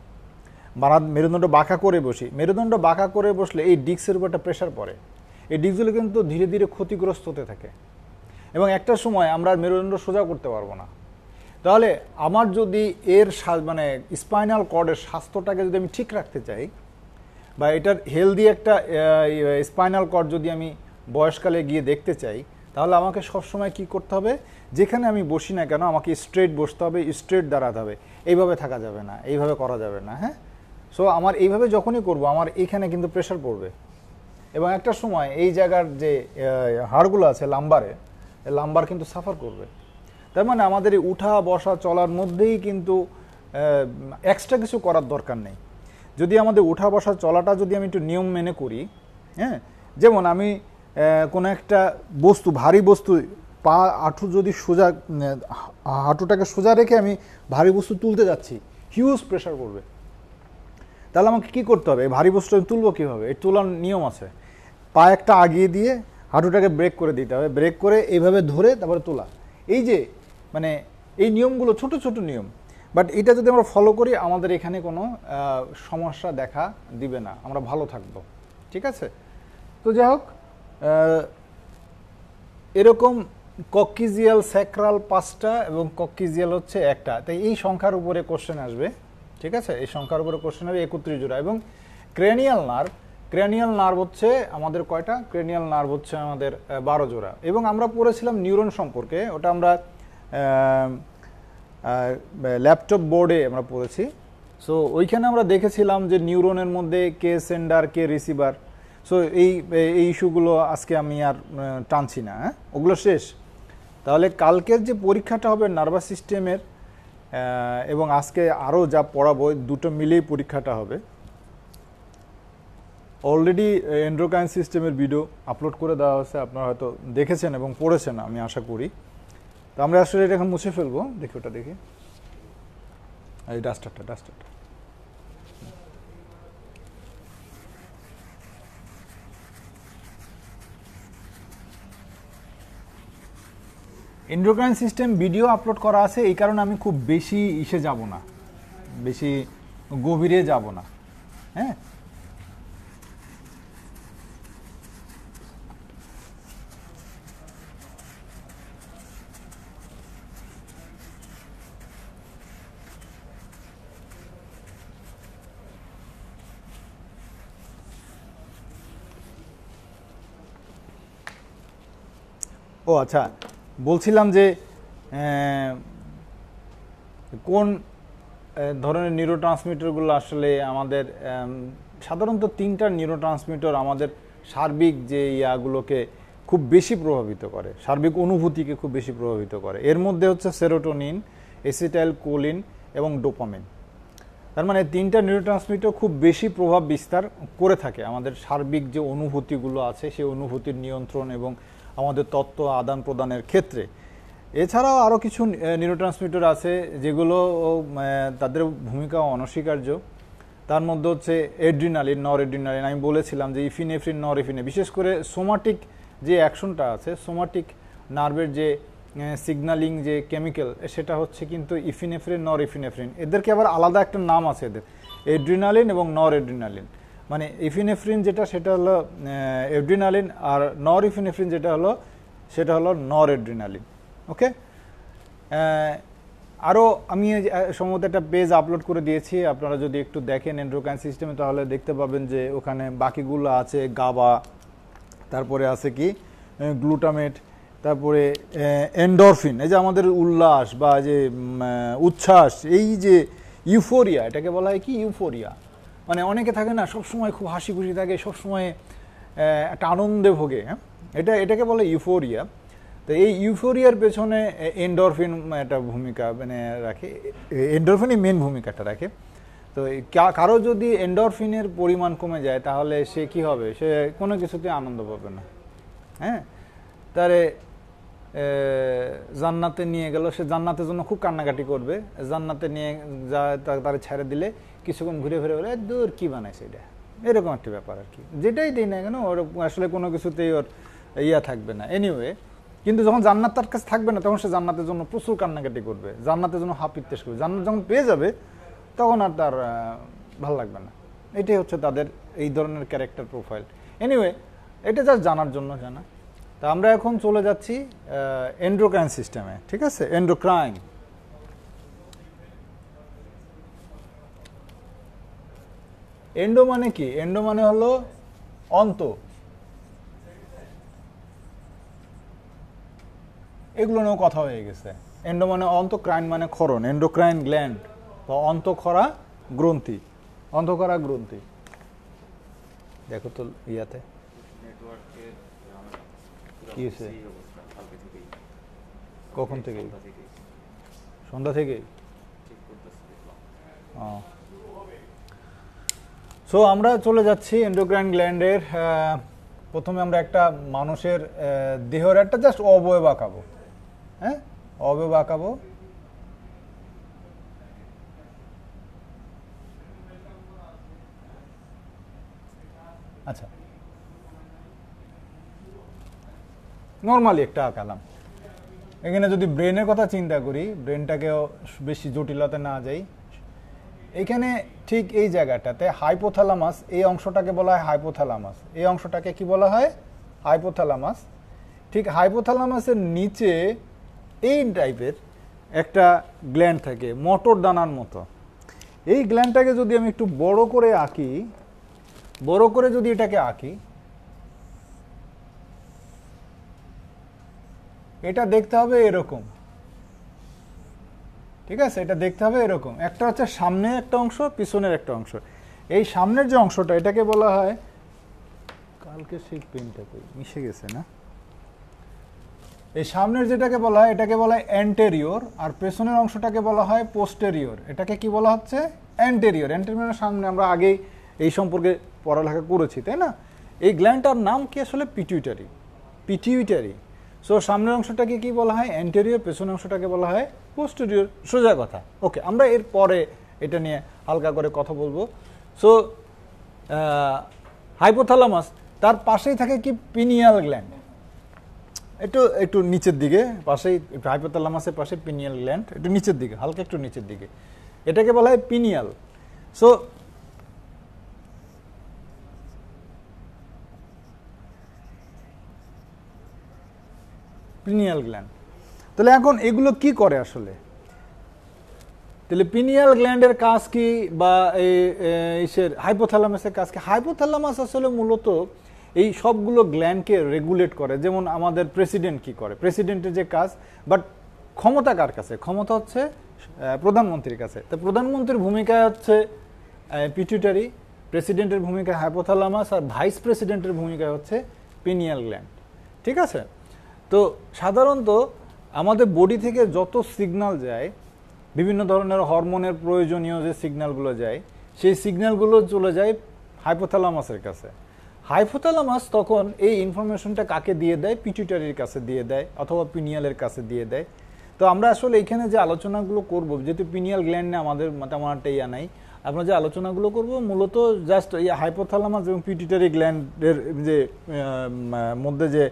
মেরুদণ্ড বাঁকা করে বসি। মেরুদণ্ড বাঁকা করে বসলে এই ডিস্কের উপর একটা প্রেশার পড়ে, এই ডিস্কগুলো কিন্তু ধীরে ধীরে ক্ষতিগ্রস্ত হতে থাকে এবং একটা সময় আমরা মেরুদণ্ড সোজা করতে পারবো না। তাহলে আমার যদি এর মানে স্পাইনাল কর্ডের স্বাস্থ্যটাকে যদি আমি ঠিক রাখতে চাই, বা এটার হেলদি একটা স্পাইনাল কর্ড যদি আমি বয়সকালে গিয়ে দেখতে চাই, তাহলে আমাকে সবসময় কি করতে হবে, যেখানে আমি বসি না কেন আমাকে স্ট্রেট বসতে হবে, স্ট্রেট দাঁড়াতে হবে, এইভাবে থাকা যাবে না, এইভাবে করা যাবে না, হ্যাঁ। সো আমার এইভাবে যখনই করব আমার এইখানে কিন্তু প্রেশার পড়বে এবং একটা সময় এই জায়গার যে হাড়গুলো আছে লাম্বার কিন্তু সাফার করবে। তার মানে আমাদের এই উঠা বসা চলার মধ্যেই কিন্তু এক্সট্রা কিছু করার দরকার নেই। যদি আমাদের উঠা বসা চলাটা যদি আমি একটু নিয়ম মেনে করি, হ্যাঁ, যেমন আমি কোনো একটা বস্তু, ভারী বস্তু, পা হাঁটু যদি সোজা, হাঁটুটাকে সোজা রেখে আমি ভারী বস্তু তুলতে যাচ্ছি, হিউজ প্রেশার পড়বে। তাহলে আমাকে কি করতে হবে? এই ভারী বস্তু আমি তুলবো কীভাবে? এই তোলার নিয়ম আছে। পা একটা আগিয়ে দিয়ে হাঁটুটাকে ব্রেক করে দিতে হবে, ব্রেক করে এইভাবে ধরে তারপরে তোলা। এই যে মানে এই নিয়মগুলো ছোট ছোট নিয়ম, বাট এটা যদি আমরা ফলো করি আমাদের এখানে কোনো সমস্যা দেখা দিবে না, আমরা ভালো থাকব। ঠিক আছে? তো যাই হোক, এরকম কক্সিজিয়াল স্যাক্রাল 5টা এবং কক্সিজিয়াল হচ্ছে একটা, তাই এই সংখ্যার উপরে কোশ্চেন আসবে। ঠিক আছে? এই সংখ্যার উপরে কোশ্চেন হবে 31 জোড়া। এবং ক্রেনিয়াল নার্ভ, ক্রেনিয়াল নার্ভ হচ্ছে আমাদের কয়টা? ক্রেনিয়াল নার্ভ হচ্ছে আমাদের 12 জোড়া। এবং আমরা পড়েছিলাম নিউরন সম্পর্কে, ওটা আমরা ল্যাপটপ বোর্ডে আমরা পড়েছি। সো ওইখানে আমরা দেখেছিলাম যে নিউরনের মধ্যে কে সেন্ডার কে রিসিভার। সো এই ইস্যুগুলো আজকে আমি আর টানছি না, হ্যাঁ, ওগুলো শেষ। তাহলে কালকের যে পরীক্ষাটা হবে নার্ভাস সিস্টেমের, এবং আজকে আরও যা পড়াবো দুটো মিলেই পরীক্ষাটা হবে। অলরেডি এন্ডোক্রাইন সিস্টেমের ভিডিও আপলোড করে দেওয়া হয়েছে, আপনারা হয়তো দেখেছেন এবং পড়েছেন আমি আশা করি। তো আমরা আসলে এটা এখন মুছে ফেলবো। দেখি ওটা, দেখি এই ডাস্টারটা। এন্ডোক্রাইন সিস্টেম ভিডিও আপলোড করা আছে, এই কারণে আমি খুব বেশি যাব না, বেশি গভীরে যাব না। হ্যাঁ, ও আচ্ছা, বলছিলাম যে কোন ধরনের নিউরোট্রান্সমিটারগুলো আসলে আমাদের, সাধারণত 3টা নিউরোট্রান্সমিটার আমাদের সার্বিক যে ইয়াগুলোকে খুব বেশি প্রভাবিত করে, সার্বিক অনুভূতিকে খুব বেশি প্রভাবিত করে। এর মধ্যে হচ্ছে সেরোটোনিন, এসিটাইল কোলিন এবং ডোপামিন। তার মানে 3টা নিউরোট্রান্সমিটার খুব বেশি প্রভাব বিস্তার করে থাকে আমাদের সার্বিক যে অনুভূতিগুলো আছে সেই অনুভূতির নিয়ন্ত্রণ এবং আমাদের তথ্য আদান প্রদানের ক্ষেত্রে। এছাড়াও আরও কিছু নিউরোট্রান্সমিটার আছে যেগুলো তাদের ভূমিকা অনস্বীকার্য। তার মধ্যে হচ্ছে এড্রিনালিন, নর এড্রিনালিন। আমি বলেছিলাম যে ইফিনেফ্রিন, নর এফিনে, বিশেষ করে সোমাটিক যে অ্যাকশনটা আছে, সোমাটিক নার্ভের যে সিগন্যালিং যে কেমিক্যাল, সেটা হচ্ছে কিন্তু ইফিনেফ্রিন, নর ইফিনেফ্রিন। এদেরকে আবার আলাদা একটা নাম আছে এদের, এড্রিনালিন এবং নর এড্রিনালিন। মানে ইফিনেফ্রিন যেটা সেটা হলো এড্রিনালিন, আর নর ইফিনেফ্রিন যেটা হলো সেটা হলো নর এড্রিনালিন। ওকে, আরও আমি সম্ভবত একটা পেজ আপলোড করে দিয়েছি, আপনারা যদি একটু দেখেন এন্ডোক্রাইন সিস্টেমে তাহলে দেখতে পাবেন যে ওখানে বাকিগুলো আছে গাবা, তারপরে আছে কি গ্লুটামেট, তারপরে এন্ডরফিন, এই যে আমাদের উল্লাস বা যে উচ্ছ্বাস, এই যে ইউফোরিয়া, এটাকে বলা হয় কি ইউফোরিয়া। মানে অনেকে থাকে না সবসময় খুব হাসি খুশি থাকে, সবসময় একটা আনন্দে ভোগে, হ্যাঁ, এটাকে বলে ইউফোরিয়া। তো এই ইউফোরিয়ার পেছনে এন্ডরফিন একটা ভূমিকা মানে রাখে, এন্ডরফিনই মেন ভূমিকাটা রাখে। তো কারো যদি এন্ডরফিনের পরিমাণ কমে যায় তাহলে সে কি হবে? সে কোনো কিছুতে আনন্দ পাবে না। হ্যাঁ, তারে জান্নাতে নিয়ে গেল, সে জান্নাতের জন্য খুব কান্নাকাটি করবে। জান্নাতে নিয়ে যা তারা ছেড়ে দিলে কিছুক্ষণ ঘুরে ফিরে বলে দূর কি বানাইছে এটা, এরকম একটা ব্যাপার আর কি। যেটাই দিই না কেন ওর আসলে কোনো কিছুতেই ওর ইয়া থাকবে না। এনিওয়ে, কিন্তু যখন জান্নাত তার কাছে থাকবে না তখন সে জান্নাতের জন্য প্রচুর কান্নাকাটি করবে, জান্নাতের জন্য হাফ ইত্তেশ করবে। জান্নাত যখন পেয়ে যাবে তখন আর তার ভালো লাগবে না। এটাই হচ্ছে তাদের এই ধরনের ক্যারেক্টার প্রোফাইল। এনিওয়ে, এটা জাস্ট জানার জন্য জানা। তা আমরা এখন চলে যাচ্ছি এন্ডোক্রাইন সিস্টেমে। ঠিক আছে, এন্ডোক্রাইন। এন্ডো মানে কি? এন্ডো মানে হলো অন্ত। এগুলো নিয়েও কথা হয়ে গেছে। এন্ডো মানে অন্ত, ক্রাইন মানে ক্ষরণ, এন্ডোক্রাইন গ্ল্যান্ড বা অন্তঃক্ষরা গ্রন্থি। অন্তঃক্ষরা গ্রন্থি দেখো তো ইয়াতে কি হয়েছে, কখন থেকে? সন্ধ্যা থেকে। সো আমরা চলে যাচ্ছি এন্ডোক্রাইন গ্ল্যান্ডের প্রথমে আমরা একটা মানুষের দেহের একটা জাস্ট অবয়ব আঁকাবো। হ্যাঁ, অবয়ব আঁকাবো। আচ্ছা, নর্মালি একটা আঁকালাম। এখানে যদি ব্রেনের কথা চিন্তা করি, ব্রেনটাকেও বেশি জটিলতা না যাই, এখানে ঠিক এই জায়গাটাতে হাইপোথ্যালামাস, এই অংশটাকে বলা হয় হাইপোথ্যালামাস, এই অংশটাকে কি বলা হয়? হাইপোথ্যালামাস। ঠিক হাইপোথ্যালামাসের নিচে এই টাইপের একটা গ্ল্যান্ড থাকে, মটর দানার মতো। এই গ্ল্যান্ডটাকে যদি আমি একটু বড় করে আঁকি, বড় করে যদি এটাকে আঁকি, এটা দেখতে হবে এরকম। ঠিক আছে, এটা দেখতে হবে এরকম। একটা হচ্ছে সামনে একটা অংশ, পিছনের একটা অংশ। এই সামনের যে অংশটা, এটাকে বলা হয়, কালকে সেই পেনটা কই মিশে গেছে না, এই সামনের যেটাকে বলা হয় এটাকে বলা হয় অ্যান্টেরিয়র, আর পেছনের অংশটাকে বলা হয় পোস্টেরিয়র। এটাকে কি বলা হচ্ছে? অ্যান্টেরিয়র। অ্যান্টেরিয়রের সামনে আমরা আগেই এই সম্পর্কে পড়ালেখা করেছি, তাই না? এই গ্ল্যান্ডটার নাম কি আসলে? পিটুইটারি। পিটুইটারি। সো সামনের অংশটাকে কি বলা হয়? অ্যান্টেরিয়র, পেছনের অংশটাকে বলা হয় পোস্টেরিয়র। সোজা কথা। ওকে, আমরা এর পরে এটা নিয়ে হালকা করে কথা বলবো। সো হাইপোথ্যালামাস, তার পাশেই থাকে কি? Pineal gland. একটু একটু নিচের দিকে, পাশেই হাইপোথ্যালামাসের পাশে পিনিয়াল গ্ল্যান্ড, একটু নিচের দিকে, হালকা একটু নিচের দিকে, এটাকে বলা হয় পিনিয়াল। So pineal gland. তাহলে এখন এগুলো কি করে আসলে? তাহলে পিনিয়াল গ্ল্যান্ডের কাজ কি, বা এইসের হাইপোথ্যালামাসের কাজ কি? হাইপোথ্যালামাস আসলে মূলত এই সবগুলো গ্ল্যান্ডকে রেগুলেট করে। যেমন আমাদের প্রেসিডেন্ট কি করে, প্রেসিডেন্টের যে কাজ, বাট ক্ষমতা কার কাছে? ক্ষমতা হচ্ছে প্রধানমন্ত্রীর কাছে। তো প্রধানমন্ত্রীর ভূমিকা হচ্ছে পিটুইটারি, প্রেসিডেন্টের ভূমিকা হাইপোথ্যালামাস, আর ভাইস প্রেসিডেন্টের ভূমিকা হচ্ছে পিনিয়াল গ্ল্যান্ড। ঠিক আছে? তো সাধারণত আমাদের বডি থেকে যত সিগন্যাল যায়, বিভিন্ন ধরনের হরমোনের প্রয়োজনীয় যে সিগন্যালগুলো যায়, সেই সিগন্যালগুলো চলে যায় হাইপোথ্যালামাসের কাছে। হাইপোথ্যালামাস তখন এই ইনফরমেশনটা কাকে দিয়ে দেয়? পিটুইটারির কাছে দিয়ে দেয়, অথবা পিনিয়ালের কাছে দিয়ে দেয়। তো আমরা আসলে এখানে যে আলোচনাগুলো করব, যেহেতু পিনিয়াল গ্ল্যান্ডে আমাদের তেমন একটা ইয়া নাই, আমরা যে আলোচনাগুলো করব মূলত জাস্ট এই হাইপোথ্যালামাস এবং পিটুইটারি গ্ল্যান্ডের যে মধ্যে যে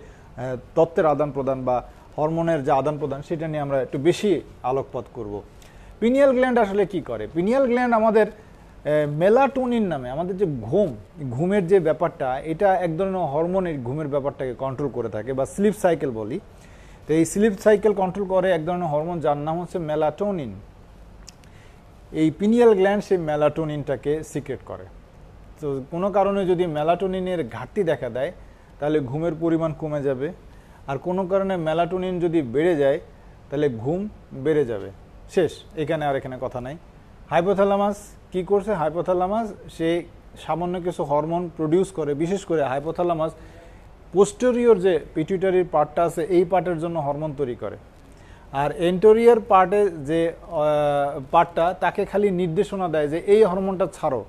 তথ্যের আদান প্রদান বা হরমোনের যে আদান প্রদান, সেটা নিয়ে আমরা একটু বেশি আলোকপাত করব। পিনিয়াল গ্ল্যান্ড আসলে কি করে? পিনিয়াল গ্ল্যান্ড আমাদের মেলাটোনিন নামে, আমাদের যে ঘুমের যে ব্যাপারটা, এটা এক ধরনের হরমোনের ঘুমের ব্যাপারটাকে কন্ট্রোল করে থাকে, বা স্লিপ সাইকেল বলি। তো এই স্লিপ সাইকেল কন্ট্রোল করে এক ধরনের হরমোন, যার নাম হচ্ছে মেলাটোনিন। এই পিনিয়াল গ্ল্যান্ড সেই মেলাটোনিনটাকে সিক্রেট করে। তো কোনো কারণে যদি মেলাটোনিনের ঘাটতি দেখা দেয়, তাহলে ঘুমের পরিমাণ কমে যাবে। আর কোনো কারণে মেলাটোনিন যদি বেড়ে যায়, তাহলে ঘুম বেড়ে যাবে। শেষ, এখানে আর এখানে কথা নাই। হাইপোথ্যালামাস কি করছে? হাইপোথ্যালামাস সে সামান্য কিছু হরমোন প্রডিউস করে, বিশেষ করে হাইপোথ্যালামাস পোস্টেরিয়র যে পিটুইটারির পার্টটা আছে, এই পার্টের জন্য হরমোন তৈরি করে। আর এন্টেরিয়র পার্টে যে পার্টটা, তাকে খালি নির্দেশনা দেয় যে এই হরমোনটা ছাড়ো,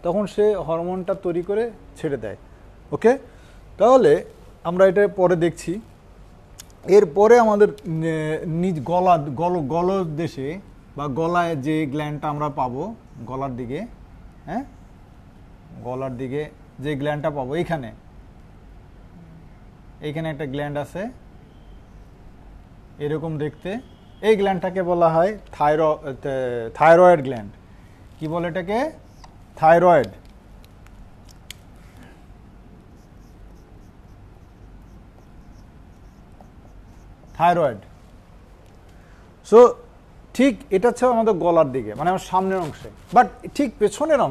তখন সে হরমোনটা তৈরি করে ছেড়ে দেয়। ওকে, তাহলে আমরা এটা পরে দেখছি। এরপরে আমাদের গলদেশে বা গলায় যে গ্ল্যান্ডটা আমরা পাবো, গলার দিকে, হ্যাঁ, গলার দিকে যে গ্ল্যান্ডটা পাবো, এইখানে একটা গ্ল্যান্ড আছে এরকম দেখতে। এই গ্ল্যান্ডটাকে বলা হয় থাইরয়েড গ্ল্যান্ড। কি বলে এটাকে? থাইরয়েড। থাইরয়েড। সো ঠিক এটা হচ্ছে আমাদের গলার দিকে, মানে আমার সামনের অংশে। বাট ঠিক পেছনের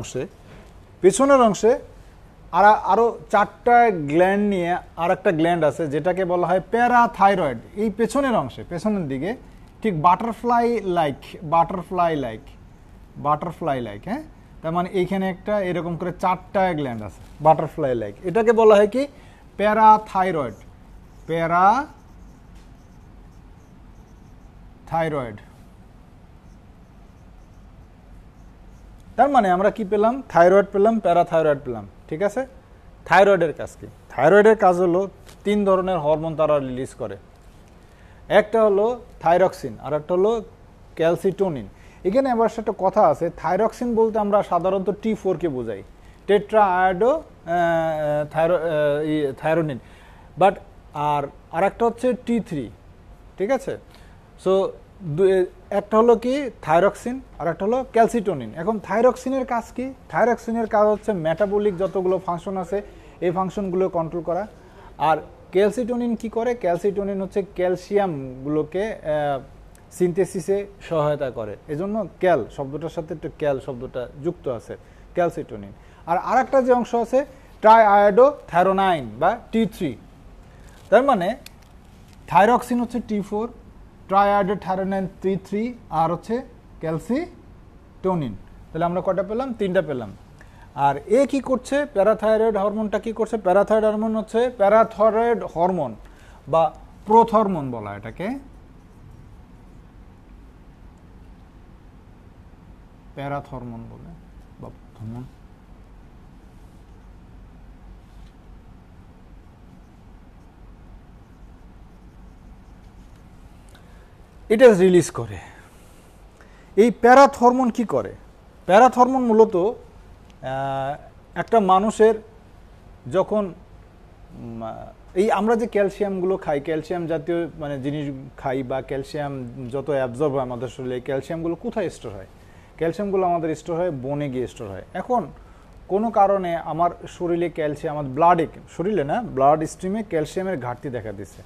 অংশে আরো 4টা গ্ল্যান্ড নিয়ে আর একটা গ্ল্যান্ড আছে, যেটাকে বলা হয় প্যারাথাইরয়েড। এই পেছনের অংশে, পেছনের দিকে ঠিক বাটারফ্লাই লাইক, হ্যাঁ। তার মানে এইখানে একটা এরকম করে 4টা গ্ল্যান্ড আছে, বাটারফ্লাই লাইক। এটাকে বলা হয় কি? প্যারাথাইরয়েড। তার মানে আমরা কি পেলাম, থাইরয়েড পেলাম, প্যারাথাইরয়েড পেলাম, ঠিক আছে। থাইরয়েডের কাজ কি? থাইরয়েডের কাজ হলো 3 ধরনের হরমোন তারা রিলিজ করে। একটা হলো থাইরক্সিন, আর একটা হলো ক্যালসিটোনিন। এখানে আবার একটা কথা আছে, থাইরক্সিন বলতে আমরা সাধারণত T4 কে বোঝাই, টেট্রা আয়োডো থাইরোনিন, বাট আর একটা হচ্ছে T3, ঠিক আছে। সো একটা হলো কি থাইরক্সিন, আর একটা হলো ক্যালসিটোনিন। এখন থাইরক্সিনের কাজ কি? থাইরক্সিনের কাজ হচ্ছে মেটাবলিক যতগুলো ফাংশন আছে এই ফাংশনগুলো কন্ট্রোল করা। আর ক্যালসিটোনিন কি করে? ক্যালসিটোনিন হচ্ছে ক্যালসিয়ামগুলোকে সিনথেসিসে সহায়তা করে, এজন্য ক্যাল শব্দটার সাথে একটু ক্যাল শব্দটা যুক্ত আছে, ক্যালসিটোনিন। আর আরেকটা যে অংশ আছে ট্রাই আয়োডো থাইরোনাইন বা T3। তার মানে থাইরক্সিন হচ্ছে T4, ট্রাই আয়োডো থাইরোনাইন T3, আর হচ্ছে ক্যালসিটোনিন। তাহলে আমরা কয়টা পেলাম? 3টা পেলাম। আর এ কি করছে? প্যারাথাইরয়েড হরমোনটা কি করছে? প্যারাথাইরয়েড হরমোন হচ্ছে প্যারাথরয়েড হরমোন বা প্রোথরমোন বলা এটাকে, প্যারাথরমোন বলে বা হরমোন। এটা রিলিজ করে। এই প্যারাথরমোন কি করে? প্যারাথরমোন মূলত একটা মানুষের যখন এই আমরা যে ক্যালসিয়ামগুলো খাই, ক্যালসিয়াম জাতীয় মানে জিনিস খাই বা ক্যালসিয়াম যত অ্যাবজর্ব হয় আমাদের শরীরে, ক্যালসিয়ামগুলো কোথায় স্টোর হয়? ক্যালসিয়ামগুলো আমাদের স্টোর হয় বনে গিয়ে স্টোর হয়। এখন কোনো কারণে আমার শরীরে ক্যালসিয়াম, আমার ব্লাডে, শরীরে না, ব্লাড স্ট্রিমে ক্যালসিয়ামের ঘাটতি দেখা দিচ্ছে,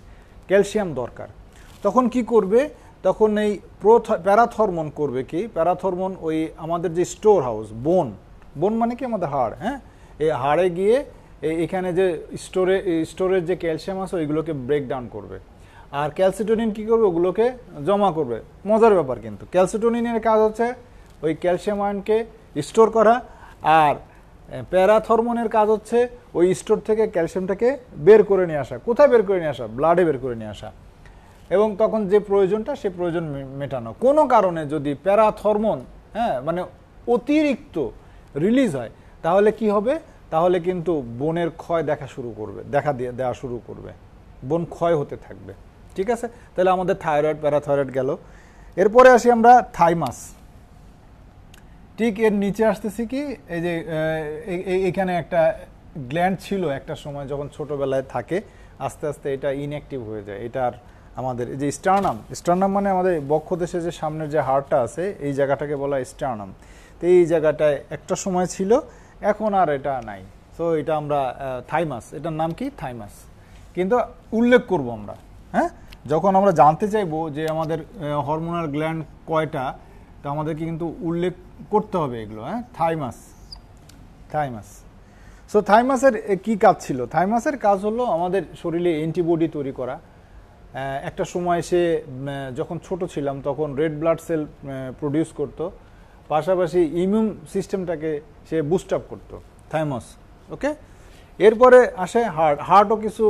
ক্যালসিয়াম দরকার। তখন কি করবে? তখন এই প্যারাথরমোন করবে কি? প্যারাথরমোন ওই আমাদের যে স্টোর হাউস, বোন মানে কি আমাদের হাড়, হ্যাঁ, এই হাড়ে গিয়ে এখানে যে স্টোরের যে ক্যালসিয়াম আছে ওইগুলোকে ব্রেক ডাউন করবে। আর ক্যালসিটোনিন কি করবে? ওগুলোকে জমা করবে। মজার ব্যাপার, কিন্তু ক্যালসিটোনিনের কাজ হচ্ছে ওই ক্যালসিয়াম আয়নকে স্টোর করা, আর প্যারাথরমোনের কাজ হচ্ছে ওই স্টোর থেকে ক্যালসিয়ামটাকে বের করে নিয়ে আসা। কোথায় বের করে নিয়ে আসা? ব্লাডে বের করে নিয়ে আসা, এবং তখন যে প্রয়োজনটা সে প্রয়োজন মেটানো। কোনো কারণে যদি প্যারাথরমোন মানে অতিরিক্ত রিলিজ হয় তাহলে কি হবে? তাহলে কিন্তু বোনের ক্ষয় দেখা দেওয়া শুরু করবে, বোন ক্ষয় হতে থাকবে, ঠিক আছে। তাহলে আমাদের থাইরয়েড, প্যারাথাইরয়েড গেল। এরপরে আসি আমরা থাইমাস। ঠিক এর নিচে আসতেছি কি, এই যে এখানে একটা গ্ল্যান্ড ছিল একটা সময় যখন ছোটবেলায় থাকে, আস্তে আস্তে এটা ইনঅ্যাক্টিভ হয়ে যায়। এটার আমাদের এই যে স্টার্নাম মানে আমাদের বক্ষদেশে যে সামনের যে হাড়টা আছে এই জায়গাটাকে বলা হয় স্টার্নাম। তো এই জায়গাটায় একটা সময় ছিল, এখন আর এটা নাই। তো এটা আমরা থাইমাস, এটার নাম কি? থাইমাস। কিন্তু উল্লেখ করব আমরা, হ্যাঁ, যখন আমরা জানতে চাইবো যে আমাদের হরমোনাল গ্ল্যান্ড কয়টা, তো আমাদেরকে কিন্তু উল্লেখ করতে হবে এগুলো, হ্যাঁ। থাইমাস। সো থাইমাসের কি কাজ ছিল? থাইমাসের কাজ হলো আমাদের শরীরে অ্যান্টিবডি তৈরি করা। একটা সময় সে যখন ছোট ছিলাম তখন রেড ব্লাড সেল প্রডিউস করতো, পাশাপাশি ইমিউন সিস্টেমটাকে সে বুস্ট আপ করতো, থাইমাস। ওকে, এরপরে আসে হার্টও কিছু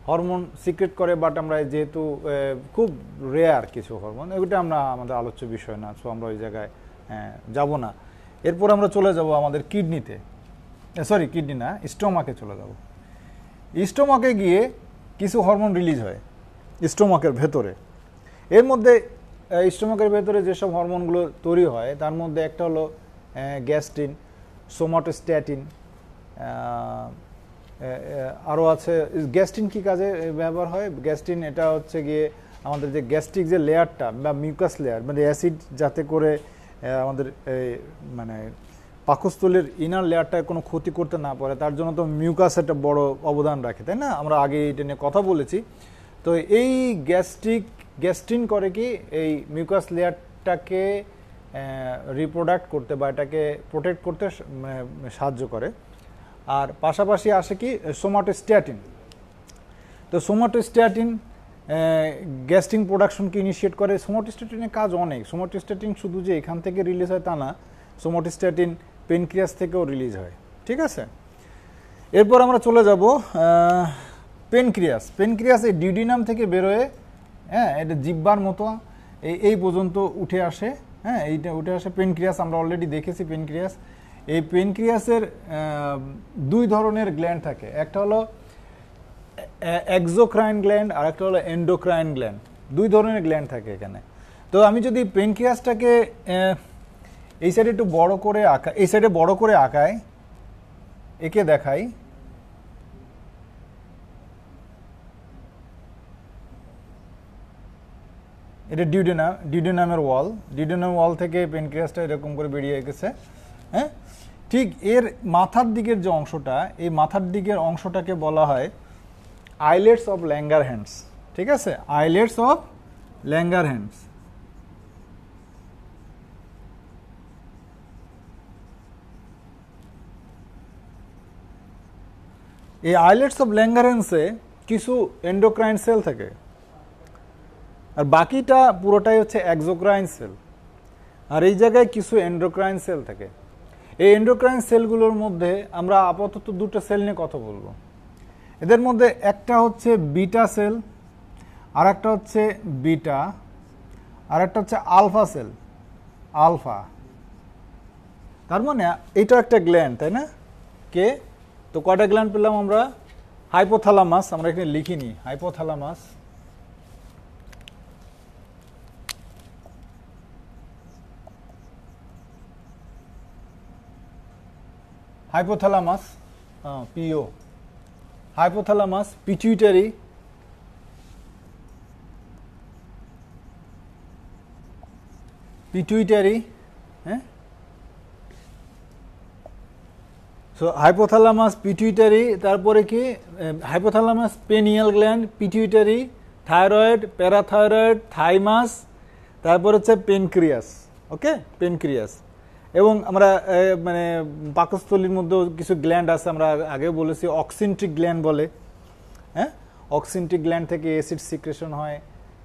হরমোন সিক্রেট করে, বাট আমরা যেহেতু খুব রেয়ার কিছু হরমোন, ওইটা আমরা আমাদের আলোচ্য বিষয় না, সো আমরা ওই জায়গায় যাব না। এরপর আমরা চলে যাব আমাদের কিডনিতে, কিডনি না, স্টোমাকে চলে যাব। স্টোমাকে গিয়ে কিছু হরমোন রিলিজ হয় স্টোমাকের ভেতরে। এর মধ্যে স্টোমাকের ভেতরে যেসব হরমোনগুলো তৈরি হয় তার মধ্যে একটা হলো গ্যাস্ট্রিন, সোমাটোস্ট্যাটিন, আরও আছে। গ্যাস্ট্রিন কি কাজে ব্যবহার হয়? গ্যাস্ট্রিন এটা হচ্ছে গিয়ে আমাদের যে গ্যাস্ট্রিক যে লেয়ারটা বা মিউকাস লেয়ার, মানে অ্যাসিড যাতে করে আমাদের মানে পাকস্থলীর ইনার লেয়ারটায় কোনো ক্ষতি করতে না পারে, তার জন্য তো মিউকাস একটা বড় অবদান রাখে, তাই না? আমরা আগে এটা নিয়ে কথা বলেছি। তো এই গ্যাস্ট্রিন করে কি, এই মিউকাস লেয়ারটাকে রিপ্রোডাক্ট করতে বা এটাকে প্রোটেক্ট করতে সাহায্য করে। আর পাশাপাশি আসে কি সোমাটোস্ট্যাটিন। তো সোমাটোস্ট্যাটিন গ্যাস্ট্রিন প্রোডাকশনকে ইনিশিয়েট করে। সোমাটোস্ট্যাটিনের কাজ অনেক। সোমাটোস্ট্যাটিন শুধু যে এখান থেকে রিলিজ হয় তা না, সোমাটোস্ট্যাটিন পেনক্রিয়াস থেকেও রিলিজ হয়, ঠিক আছে। এরপর আমরা চলে যাব পেনক্রিয়াস এই ডিউডিনাম থেকে বেরোয়, হ্যাঁ, এটা জিহ্বার মতো এই পর্যন্ত উঠে আসে, হ্যাঁ, এইটা ওটা আসে পেনক্রিয়াস, আমরা অলরেডি দেখেছি পেনক্রিয়াস। এই পেনক্রিয়াসের দুই ধরনের গ্ল্যান্ড থাকে, একটা হলো এক্সোক্রাইন গ্ল্যান্ড আর একটা হলো এন্ডোক্রাইন গ্ল্যান্ড, দুই ধরনের গ্ল্যান্ড থাকে এখানে। তো আমি যদি পেনক্রিয়াসটাকে এই সাইডে একটু বড় করে আঁকা, এই সাইডে বড় করে আঁকাই, একে দেখাই, এটা ডিউডেনামের ওয়াল, ডিউডেনাম ওয়াল থেকে পেনক্রিয়াসটা এরকম করে বেরিয়ে গেছে। হ্যাঁ, ঠিক এর মাথার দিকের যে অংশটা, এই মাথার দিকের অংশটাকে বলা হয় আইলেটস অফ ল্যাঙ্গারহ্যান্স। ঠিক আছে, আইলেটস অফ ল্যাঙ্গারহ্যান্স। এই আইলেটস অফ ল্যাঙ্গারহ্যান্সে কিছু এন্ডোক্রাইন সেল থাকে, আর বাকিটা পুরোটাই হচ্ছে এক্সোক্রাইন সেল। আর এই জায়গায় কিছু এন্ডোক্রাইন সেল থাকে। এই এন্ডোক্রাইন সেলগুলোর মধ্যে আমরা আপাতত দুটো সেল নিয়ে কথা বলবো। এদের মধ্যে একটা হচ্ছে বিটা সেল, আর একটা হচ্ছে বিটা, আর একটা হচ্ছে আলফা সেল, আলফা। তার মানে এটা একটা গ্ল্যান্ড, তাই না? কে তো কয়টা গ্ল্যান্ড পেলাম আমরা? হাইপোথ্যালামাস, আমরা এখানে লিখিনি, হাইপোথ্যালামাস, হাইপোথ্যালামাস, পিও, হাইপোথ্যালামাস, পিটুইটারি, পিটুইটারি, হ্যাঁ, সো হাইপোথ্যালামাস, পিটুইটারি, তারপরে কি hypothalamus, pineal gland, pituitary, thyroid, parathyroid, thymus, তারপর হচ্ছে পেনক্রিয়াস। ওকে, পেনক্রিয়াস। এবং আমরা মানে পাকস্থলীর মধ্যেও কিছু গ্ল্যান্ড আছে, আমরা আগেও বলেছি, অক্সিনট্রিক গ্ল্যান্ড বলে। হ্যাঁ, অক্সিনট্রিক গ্ল্যান্ড থেকে অ্যাসিড সিক্রেশন হয়,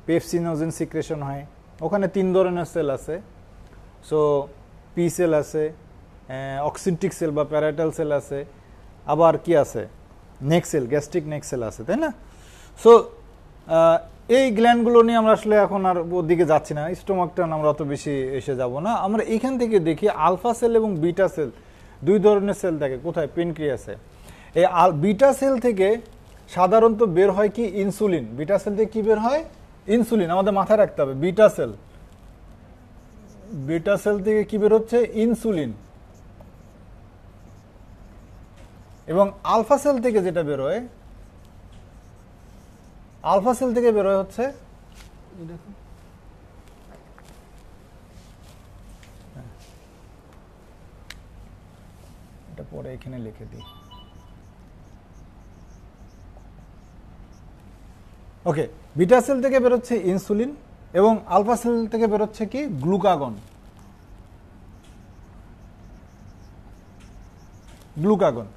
পেপসিনোজেন সিক্রেশন হয়। ওখানে 3 ধরনের সেল আছে। সো পি সেল আছে, অক্সিনট্রিক সেল বা প্যারাটাল সেল আছে, আবার কি আছে, নেক সেল, গ্যাস্ট্রিক নেক সেল আছে, তাই না? সো এই গ্ল্যান্ডগুলো নিয়ে আমরা আসলে এখন আর ওদিকে যাচ্ছি না, স্টোমাকটা আমরা অত বেশি এসে যাব না। আমরা এখান থেকে দেখি আলফা সেল এবং বিটা সেল, দুই ধরনের সেল থাকে কোথায়? পেনক্রিয়াসে। এই বিটা সেল থেকে সাধারণত বের হয় কি? ইনসুলিন। বিটা সেল থেকে কি বের হয়? ইনসুলিন। আমাদের মাথায় রাখতে হবে, বিটা সেল, বিটা সেল থেকে কি বের হচ্ছে? ইনসুলিন। এবং আলফা সেল থেকে যেটা বের হয়, আলফা সেল থেকে বের হয় হচ্ছে, এটা পরে এখানে লিখে দিই। ওকে, বিটা সেল থেকে বের হচ্ছে ইনসুলিন এবং আলফা সেল থেকে বের হচ্ছে কি? গ্লুকাগন। গ্লুকাগন।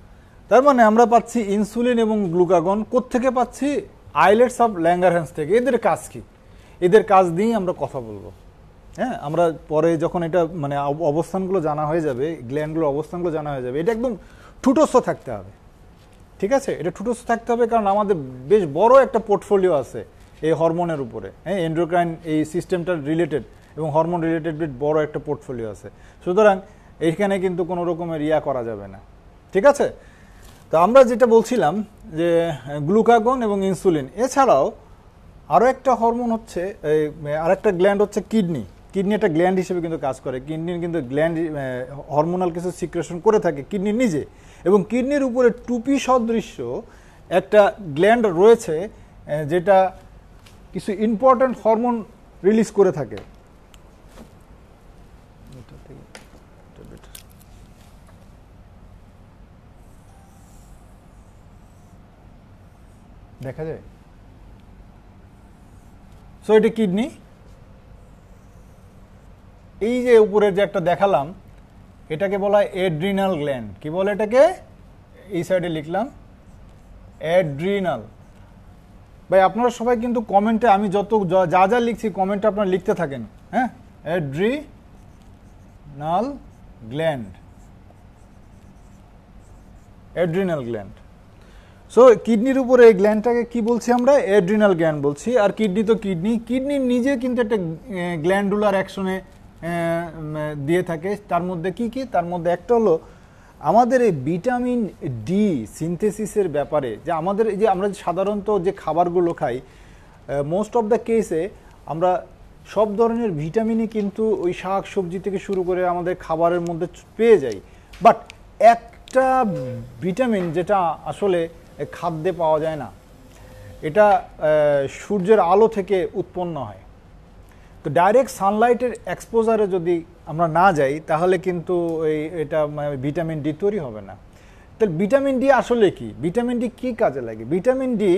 তার মানে আমরা পাচ্ছি ইনসুলিন এবং গ্লুকাগন কোত্থেকে পাচ্ছি? আইলেটস অফ ল্যাঙ্গারহ্যান্স থেকে। এদের কাজ কি? এদের কাজ নিয়েই আমরা কথা বলবো। হ্যাঁ, আমরা পরে যখন এটা মানে অবস্থানগুলো জানা হয়ে যাবে, গ্ল্যান্ডগুলোর অবস্থানগুলো জানা হয়ে যাবে, এটা একদম ঠুটস্থ থাকতে হবে। ঠিক আছে, এটা ঠুটস্থ থাকতে হবে, কারণ আমাদের বেশ বড় একটা পোর্টফোলিও আছে এই হরমোনের উপরে। হ্যাঁ, এন্ডোক্রাইন এই সিস্টেমটা রিলেটেড এবং হরমোন রিলেটেড বেশ বড় একটা পোর্টফোলিও আছে। সুতরাং এইখানে কিন্তু কোনো রকমের ইয়া করা যাবে না। ঠিক আছে, তো আমরা যেটা বলছিলাম যে গ্লুকাগন এবং ইনসুলিন এছাড়াও আরও একটা হরমোন হচ্ছে, আরেকটা গ্ল্যান্ড হচ্ছে কিডনি। কিডনি একটা গ্ল্যান্ড হিসেবে কিন্তু কাজ করে। কিডনির কিন্তু গ্ল্যান্ড হরমোনাল কিছু সিক্রেশন করে থাকে কিডনি নিজে, এবং কিডনির উপরে টুপি সদৃশ্য একটা গ্ল্যান্ড রয়েছে যেটা কিছু ইম্পর্ট্যান্ট হরমোন রিলিজ করে থাকে। দেখা যায়। সো এটা কিডনি। এই যে উপরে যে একটা দেখালাম, এটাকে বলা হয় অ্যাড্রিনাল গ্ল্যান্ড। কি বলে এটাকে? এই সাইডে লিখলাম অ্যাড্রিনাল। ভাই আপনারা সবাই কিন্তু কমেন্টে, আমি যত যা যা লিখছি কমেন্টে আপনারা লিখতে থাকেন। হ্যাঁ, adrenal gland, adrenal gland. So কিডনির উপরে এই গ্ল্যান্ডটাকে কি বলছি আমরা? অ্যাড্রিনাল গ্ল্যান্ড বলছি। আর কিডনি তো কিডনি, কিডনি নিজে কিন্তু একটা গ্ল্যান্ডুলার অ্যাকশনে দিয়ে থাকে। তার মধ্যে কি কি? তার মধ্যে একটা হলো আমাদের এই ভিটামিন ডি সিনথেসিসের ব্যাপারে, যে আমাদের এই যে আমরা সাধারণত যে খাবারগুলো খাই, মোস্ট অফ দ্য কেসে আমরা সব ধরনের ভিটামিনই কিন্তু ওই শাক সবজি থেকে শুরু করে আমাদের খাবারের মধ্যে পেয়ে যাই। বাট একটা ভিটামিন যেটা আসলে খাদ্যে পাওয়া যায় না, এটা সূর্যের আলো থেকে উৎপন্ন হয়। তো ডাইরেক্ট সানলাইটের এক্সপোজারে যদি আমরা না যাই তাহলে কিন্তু এটা ভিটামিন ডি তৈরি হবে না। তাহলে ভিটামিন ডি আসলে কি? ভিটামিন ডি কী কাজে লাগে? ভিটামিন ডি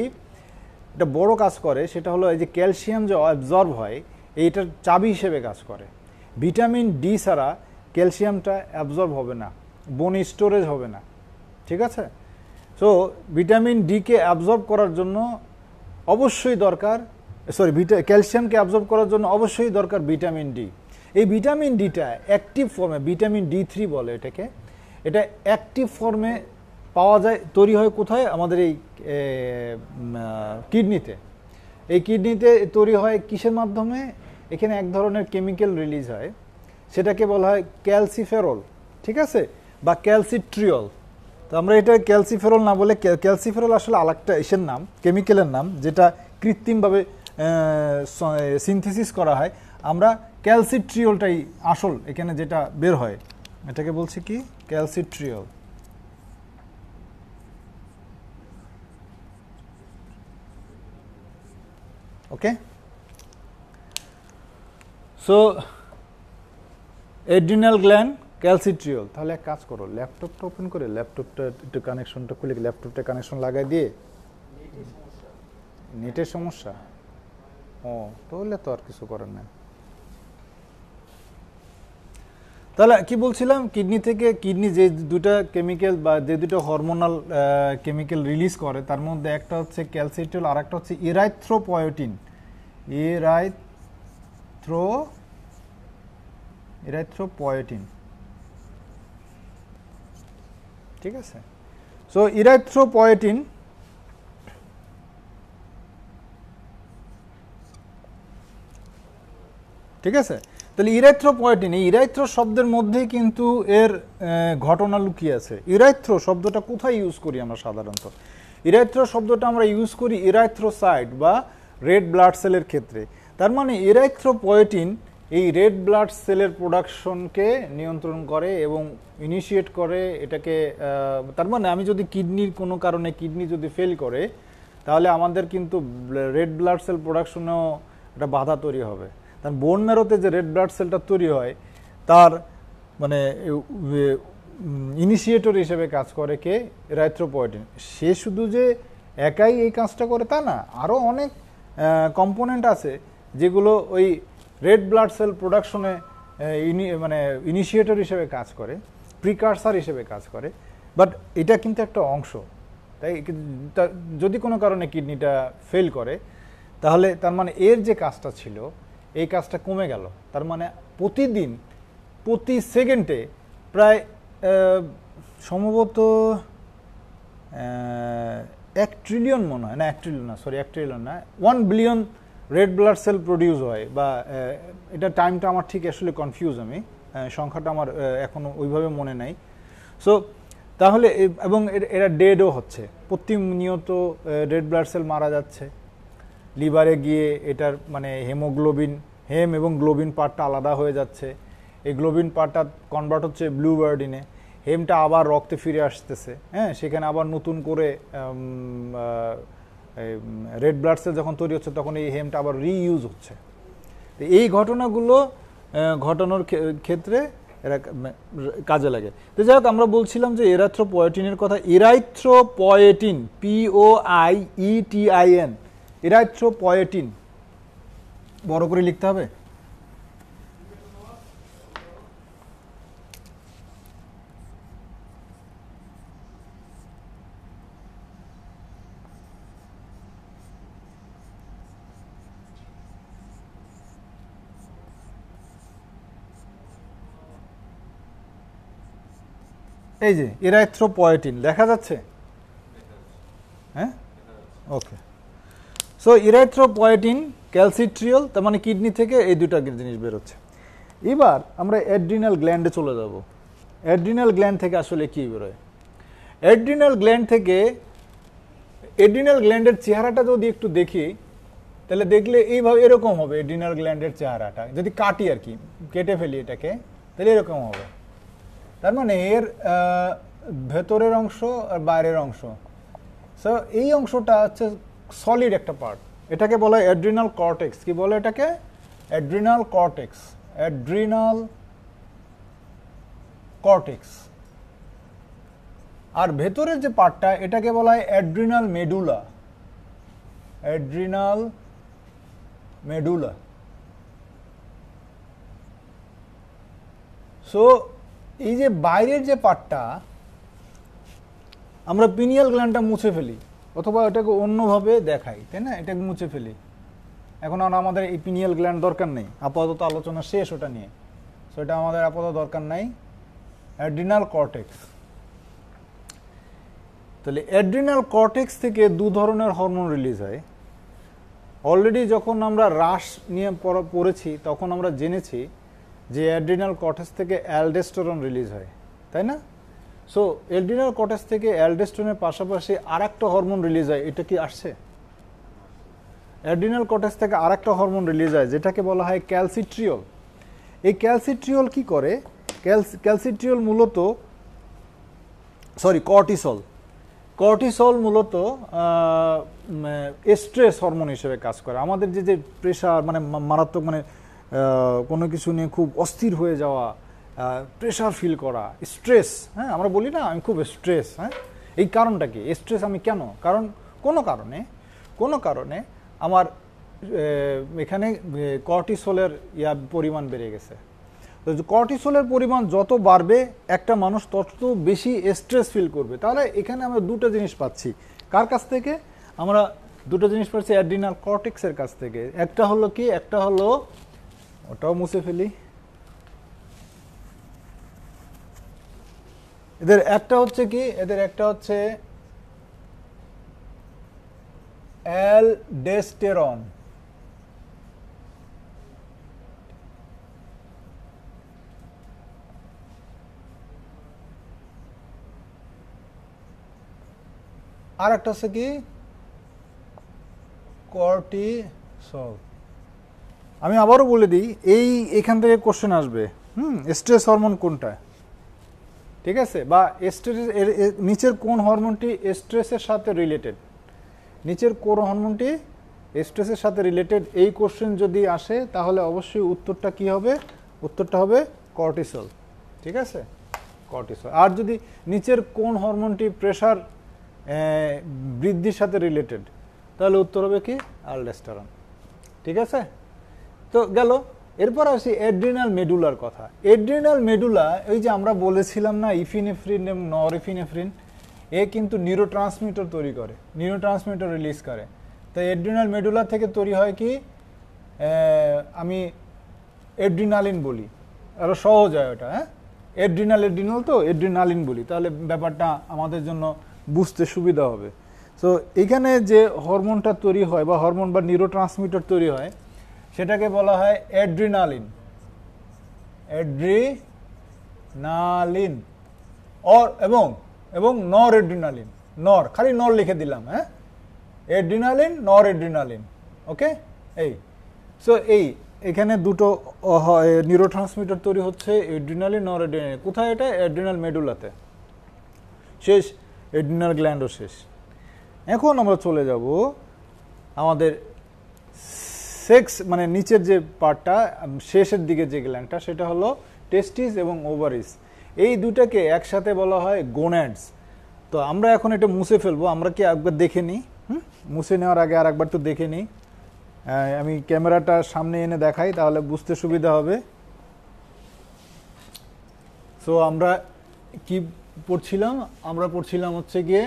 এটা বড় কাজ করে, সেটা হলো এই যে ক্যালসিয়াম যে অ্যাবজর্ব হয়, এইটার চাবি হিসেবে কাজ করে। ভিটামিন ডি ছাড়া ক্যালসিয়ামটা অ্যাবজর্ব হবে না, বোন স্টোরেজ হবে না, ঠিক আছে? সো ভিটামিন ডিকে অ্যাবজর্ব করার জন্য অবশ্যই দরকার, ক্যালসিয়ামকে অ্যাবজর্ব করার জন্য অবশ্যই দরকার ভিটামিন ডি। এই ভিটামিন ডিটা অ্যাক্টিভ ফর্মে, ভিটামিন ডি3 বলে এটাকে, এটা অ্যাক্টিভ ফর্মে পাওয়া যায়, তৈরি হয় কোথায়? আমাদের এই কিডনিতে। এই কিডনিতে তৈরি হয় কিসের মাধ্যমে? এখানে এক ধরনের কেমিক্যাল রিলিজ হয়, সেটাকে বলা হয় ক্যালসিফেরল, ঠিক আছে, বা ক্যালসিট্রিয়ল। তো আমরা এটা ক্যালসিফেরল না বলে, ক্যালসিফেরল আসলে আরেকটা এসের নাম, কেমিক্যালের নাম, যেটা কৃত্রিমভাবে সিনথেসিস করা হয়। আমরা ক্যালসিট্রিয়লটাই আসল এখানে যেটা বের হয়, এটাকে বলছি কি? ক্যালসিট্রিয়ল। ওকে, সো এড্রিনাল গ্ল্যান্ড, ক্যালসিট্রিয়ল। তাহলে এক কাজ করো, ল্যাপটপটা ওপেন করে ল্যাপটপটা একটু কানেকশনটা খুলে ল্যাপটপটা কানেকশন লাগাই দিয়ে। নেটের সমস্যা? ও, তাহলে তো আর কিছু করার নাই। তাহলে কি বলছিলাম? কিডনি থেকে, কিডনি যে দুটা কেমিক্যাল বা যে দুটো হরমোনাল কেমিক্যাল রিলিজ করে, তার মধ্যে একটা হচ্ছে ক্যালসিট্রিয়ল আর একটা হচ্ছে ইরাইথ্রোপয়েটিন। ইরাইথ্রোপয়েটিন, ঠিক আছে? সো ইরাইথ্রোপয়েটিন ঠিক আছে। তাহলে ইরাইথ্রোপয়েটিন, এই ইরাইথ্রো শব্দের মধ্যেই কিন্তু এর ঘটনা লুকিয়ে আছে। ইরাইথ্রো শব্দটা কোথায় ইউজ করি আমরা সাধারণত? ইরাইথ্রো শব্দটা আমরা ইউজ করি ইরাইথ্রোসাইট বা রেড ব্লাড সেলের ক্ষেত্রে। তার মানে ইরাইথ্রোপয়েটিন এই রেড ব্লাড সেলের প্রোডাকশনকে নিয়ন্ত্রণ করে এবং ইনিশিয়েট করে এটাকে। তার মানে আমি যদি কিডনির কোনো কারণে কিডনি যদি ফেল করে, তাহলে আমাদের কিন্তু রেড ব্লাড সেল প্রোডাকশনেও একটা বাধা তৈরি হবে। তার বোন ম্যারোতে যে রেড ব্লাড সেলটা তৈরি হয়, তার মানে ইনিশিয়েটর হিসেবে কাজ করে কে? ইরাইথ্রোপয়েটিন। সে শুধু যে একাই এই কাজটা করে তা না, আরও অনেক কম্পোনেন্ট আছে যেগুলো ওই রেড ব্লাড সেল প্রোডাকশনে মানে ইনিশিয়েটর হিসেবে কাজ করে, প্রিকারসার হিসেবে কাজ করে। বাট এটা কিন্তু একটা অংশ। তাই যদি কোনো কারণে কিডনিটা ফেল করে, তাহলে তার মানে এর যে কাজটা ছিল এই কাজটা কমে গেল। তার মানে প্রতিদিন, প্রতি সেকেন্ডে প্রায় সম্ভবত 1 ট্রিলিয়ন মনে হয়, না 1 ট্রিলিয়ন না, সরি 1 ট্রিলিয়ন না, 1 billion red blood cell produce হয়। বা এটা টাইমটা আমার ঠিক আসলে কনফিউজ, আমি সংখ্যাটা আমার এখনো ওইভাবে মনে নাই। সো তাহলে এবং এরা ডেডও হচ্ছে, প্রতিনিয়ত রেড ব্লাড সেল মারা যাচ্ছে। লিভারে গিয়ে এটার মানে হেমোগ্লোবিন, হেম এবং গ্লোবিন পার্টটা আলাদা হয়ে যাচ্ছে। এই গ্লোবিন পার্টটা কনভার্ট হচ্ছে ব্লু বার্ডিনে, হেমটা আবার রক্তে ফিরে আসতেছে, হ্যাঁ, সেখানে আবার নতুন করে রেড ব্লাড সেল যখন তৈরি হচ্ছে তখন এই হেমটা আবার রিইউজ হচ্ছে। তো এই ঘটনাগুলো ঘটানোর ক্ষেত্রে এরা কাজে লাগে। তো যাই হোক, আমরা বলছিলাম যে ইরাইথ্রোপয়েটিনের কথা। ইরাইথ্রোপয়েটিন, POIETIN, ইরাইথ্রোপয়েটিন বড় করে লিখতে হবে। এই যে ইরাইথ্রোপয়েটিন দেখা যাচ্ছে, হ্যাঁ, ওকে। সো ইরাইথ্রোপয়েটিন, ক্যালসিট্রিয়ল, তার মানে কিডনি থেকে এই দুটা জিনিস বেরোচ্ছে। এবার আমরা অ্যাড্রিনাল গ্ল্যান্ডে চলে যাব। অ্যাড্রিনাল গ্ল্যান্ড থেকে আসলে কি বেরোয়? অ্যাড্রিনাল গ্ল্যান্ডের চেহারাটা যদি একটু দেখি, তাহলে দেখলে এইভাবে এরকম হবে। অ্যাড্রিনাল গ্ল্যান্ডের চেহারাটা যদি কাটি আর কি, কেটে ফেলি এটাকে, তাহলে এরকম হবে। তার মানে এর ভেতরের অংশ আর বাইরের অংশ, সো এই অংশটা হচ্ছে সলিড একটা পার্ট। এটাকে বলা হয় অ্যাড্রিনাল কর্টেক্স। কি বলে এটাকে? Adrenal cortex. Adrenal cortex. আর ভেতরের যে পার্টটা, এটাকে বলা হয় adrenal medulla. Adrenal medulla. So এই যে বাইরের যে পার্টটা, আমরা পিনিয়াল গ্ল্যান্ডটা মুছে ফেলি অথবা এটাকে অন্যভাবে দেখাই, তাই না? এটাকে মুছে ফেলি। এখন আর আমাদের এই পিনিয়াল গ্ল্যান্ড দরকার নেই, আপাতত আলোচনা শেষ ওটা নিয়ে। সো এটা আমাদের আপাতত দরকার নাই। Adrenal cortex. তাহলে অ্যাড্রিনাল কর্টেক্স থেকে দু ধরনের হরমোন রিলিজ হয়। অলরেডি যখন আমরা রাশ নিয়ে পড়েছি তখন আমরা জেনেছি যে অ্যাড্রিনাল কর্টেক্স থেকে অ্যালডোস্টেরন রিলিজ হয়, তাই না? সো অ্যাড্রিনাল কর্টেক্স থেকে অ্যালডোস্টেরনের পাশাপাশি আরেকটা হরমোন রিলিজ হয়। এটা কি আসছে? অ্যাড্রিনাল কর্টেক্স থেকে আরেকটা হরমোন রিলিজ হয় যেটাকে বলা হয় ক্যালসিট্রিওল। এই ক্যালসিট্রিওল কি করে? ক্যালসিট্রিওল মূলত কর্টিসল। কর্টিসল মূলত স্ট্রেস হরমোন হিসেবে কাজ করে। আমাদের যে প্রেশার, মানে মারাত্মক, মানে কোনো কিছু নিয়ে খুব অস্থির হয়ে যাওয়া, প্রেশার ফিল করা, স্ট্রেস। হ্যাঁ, আমরা বলি না আমি খুব স্ট্রেস। হ্যাঁ, এই কারণটা কি? স্ট্রেস আমি কেন? কারণ কোনো কারণে আমার এখানে কর্টিসলের পরিমাণ বেড়ে গেছে। তো কর্টিসলের পরিমাণ যত বাড়বে একটা মানুষ তত বেশি স্ট্রেস ফিল করবে। তাহলে এখানে আমরা দুটো জিনিস পাচ্ছি। কার কাছ থেকে? আমরা দুটো জিনিস পাচ্ছি অ্যাড্রিনাল কর্টেক্সের কাছ থেকে। একটা হলো কি? একটা হলো, ওটাও মুছে ফেলি। এদের একটা হচ্ছে কি? এদের একটা হচ্ছে অ্যালডোস্টেরন। আর একটা হচ্ছে কি? কর্টিসল। আমি আবারও বলে দিই, এখান থেকে কোশ্চেন আসবে। স্ট্রেস হরমোন কোনটা? ঠিক আছে? বা স্ট্রেস নিচের কোন হরমোনটি স্ট্রেসের সাথে রিলেটেড? নিচের কোন হরমোনটি স্ট্রেসের সাথে রিলেটেড? এই কোশ্চেন যদি আসে তাহলে অবশ্যই উত্তরটা কি হবে? উত্তরটা হবে কর্টিসল। ঠিক আছে? কর্টিসল। আর যদি নিচের কোন হরমোনটি প্রেশার বৃদ্ধির সাথে রিলেটেড, তাহলে উত্তর হবে কি? অ্যালডোস্টেরন। ঠিক আছে? তো গেল। এরপর আসি অ্যাড্রিনাল মেডুলার কথা। অ্যাড্রিনাল মেডুলা, ওই যে আমরা বলেছিলাম না ইপিনেফ্রিন এবং নরএপিনেফ্রিন, এ কিন্তু নিউরোট্রান্সমিটার তৈরি করে, নিউরোট্রান্সমিটার রিলিজ করে। তাই অ্যাড্রিনাল মেডুলা থেকে তৈরি হয় কি? আমি অ্যাড্রিনালিন বলি, আরো সহজ হয় ওটা। হ্যাঁ, অ্যাড্রিনাল তো অ্যাড্রিনালিন বলি, তাহলে ব্যাপারটা আমাদের জন্য বুঝতে সুবিধা হবে। সো এখানে যে হরমোনটা তৈরি হয় বা হরমোন বা নিউরোট্রান্সমিটার তৈরি হয় সেটাকে বলা হয় অ্যাড্রিনালিন। অ্যাড্রিনালিন এবং নর অ্যাড্রিনালিন। নর, খালি নর লিখে দিলাম। হ্যাঁ, অ্যাড্রিনালিন, নর অ্যাড্রিনালিন। ওকে, এই সো এখানে দুটো নিউরোট্রান্সমিটার তৈরি হচ্ছে, অ্যাড্রিনালিন, নর অ্যাড্রিনালিন। কোথায় এটা? অ্যাড্রিনাল মেডুলাতে। শেষ, অ্যাড্রিনাল গ্ল্যান্ডও শেষ। এখন আমরা চলে যাব আমাদের সেক্স, মানে নিচের যে পার্টটা, শেষের দিকে যে গ্ল্যান্ডটা, সেটা হলো টেস্টিস এবং ওভারিস। এই দুটাকে একসাথে বলা হয় গোনাডস। তো আমরা এখন এটা মুছে ফেলবো। আমরা কি একবার দেখে নিই? মুছে নেওয়ার আগে আর একবার তো দেখে নিই। আমি ক্যামেরাটা সামনে এনে দেখাই, তাহলে বুঝতে সুবিধা হবে। সো আমরা কি পড়ছিলাম? আমরা পড়ছিলাম হচ্ছে গিয়ে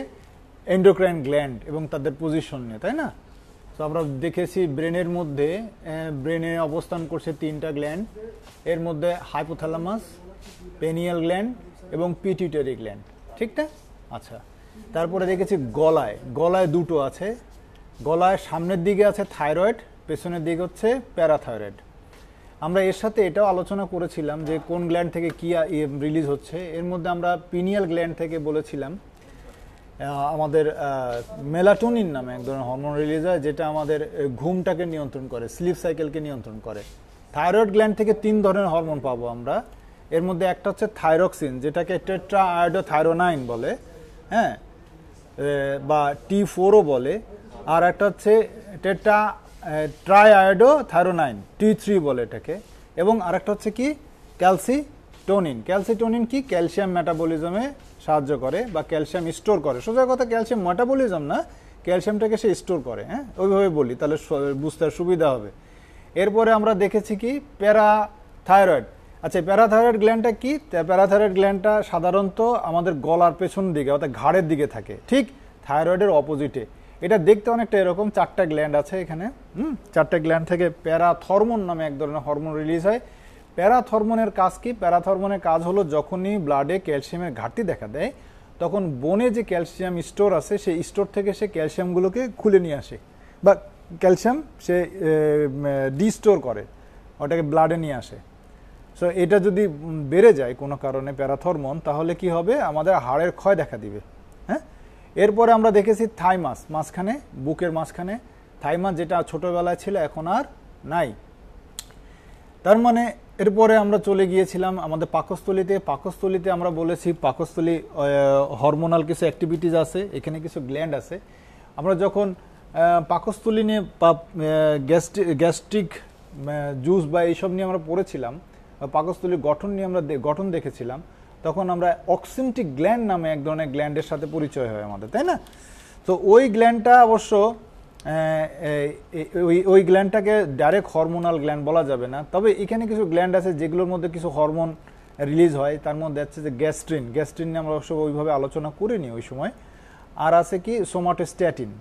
এন্ডোক্রাইন গ্ল্যান্ড এবং তাদের পজিশন নিয়ে, তাই না? তো আমরা দেখেছি ব্রেনের মধ্যে, ব্রেনে অবস্থান করছে তিনটা গ্ল্যান্ড। এর মধ্যে হাইপোথ্যালামাস, পেনিয়াল গ্ল্যান্ড এবং পিটিউটারি গ্ল্যান্ড। ঠিক না? আচ্ছা, তারপরে দেখেছি গলায় দুটো আছে। গলায় সামনের দিকে আছে থাইরয়েড, পেছনের দিকে হচ্ছে প্যারাথাইরয়েড। আমরা এর সাথে এটাও আলোচনা করেছিলাম যে কোন গ্ল্যান্ড থেকে কি রিলিজ হচ্ছে। এর মধ্যে আমরা পিনিয়াল গ্ল্যান্ড থেকে বলেছিলাম আমাদের মেলাটোনিন নামে এক ধরনের হরমোন রিলিজ হয়, যেটা আমাদের ঘুমটাকে নিয়ন্ত্রণ করে, স্লিপ সাইকেলকে নিয়ন্ত্রণ করে। থাইরয়েড গ্ল্যান্ড থেকে 3 ধরনের হরমোন পাবো আমরা। এর মধ্যে একটা হচ্ছে থাইরক্সিন, যেটাকে টেট্রা আয়োডোথাইরোনাইন বলে, হ্যাঁ, বা T4ও বলে। আর একটা হচ্ছে ট্রাই আয়োডোথাইরোনাইন, T3 বলে এটাকে। এবং আরেকটা হচ্ছে কি ক্যালসিটোনিন। ক্যালসিটোনিন কি ক্যালসিয়াম মেটাবলিজমে সাহায্য করে বা ক্যালসিয়াম স্টোর করে। সোজা কথা ক্যালসিয়াম মেটাবলিজম না, ক্যালসিয়ামটাকে সে স্টোর করে। হ্যাঁ, ওইভাবে বলি তাহলে বুঝতে সুবিধা হবে। এরপরে আমরা দেখেছি কি প্যারাথাইরয়েড। আচ্ছা, প্যারাথাইরয়েড গ্ল্যান্ডটা কি? প্যারাথাইরয়েড গ্ল্যান্ডটা সাধারণত আমাদের গলার পেছন দিকে অর্থাৎ ঘাড়ের দিকে থাকে, ঠিক থাইরয়েডের অপোজিটে। এটা দেখতে অনেকটা এরকম, 4টা গ্ল্যান্ড আছে এখানে। 4টা গ্ল্যান্ড থেকে প্যারাথরমোন নামে এক ধরনের হরমোন রিলিজ হয়। প্যারাথরমোনের কাজ কি? প্যারাথরমোনের কাজ হলো যখনই ব্লাডে ক্যালসিয়ামের ঘাটতি দেখা দেয়, তখন বনে যে ক্যালসিয়াম স্টোর আছে সেই স্টোর থেকে সে ক্যালসিয়ামগুলোকে খুলে নিয়ে আসে, বা ক্যালসিয়াম সে ডিস্টোর করে, ওটাকে ব্লাডে নিয়ে আসে। সো এটা যদি বেড়ে যায় কোনো কারণে প্যারাথরমোন, তাহলে কি হবে? আমাদের হাড়ের ক্ষয় দেখা দিবে। হ্যাঁ, এরপরে আমরা দেখেছি থাইমাস, মাঝখানে বুকের মাঝখানে থাইমাস, যেটা ছোটবেলায় ছিল এখন আর নাই। তার মানে এরপরে আমরা চলে গিয়েছিলাম আমাদের পাকস্থলীতে। পাকস্থলীতে আমরা বলেছি পাকস্থলী হরমোনাল কিছু অ্যাক্টিভিটিস আছে, এখানে কিছু গ্ল্যান্ড আছে। আমরা যখন পাকস্থলী নিয়ে গ্যাস্ট্রিক জুস বা এইসব নিয়ে আমরা পড়েছিলাম, পাকস্থলীর গঠন নিয়ে আমরা গঠন দেখেছিলাম, তখন আমরা অক্সিনটিক গ্ল্যান্ড নামে এক ধরনের গ্ল্যান্ডের সাথে পরিচয় হয় আমাদের, তাই না? তো ওই গ্ল্যান্ডটা অবশ্য ওই গ্ল্যান্ডটাকে ডাইরেক্ট হরমোনাল গ্ল্যান্ড বলা যাবে না, তবে এখানে কিছু গ্ল্যান্ড আছে যেগুলোর মধ্যে কিছু হরমোন রিলিজ হয়। তার মধ্যে আছে যে গ্যাস্ট্রিন, গ্যাস্ট্রিন নিয়ে আমরা অবশ্য ওইভাবে আলোচনা করিনি ওই সময়। আর আছে কি সোমাটোস্ট্যাটিন,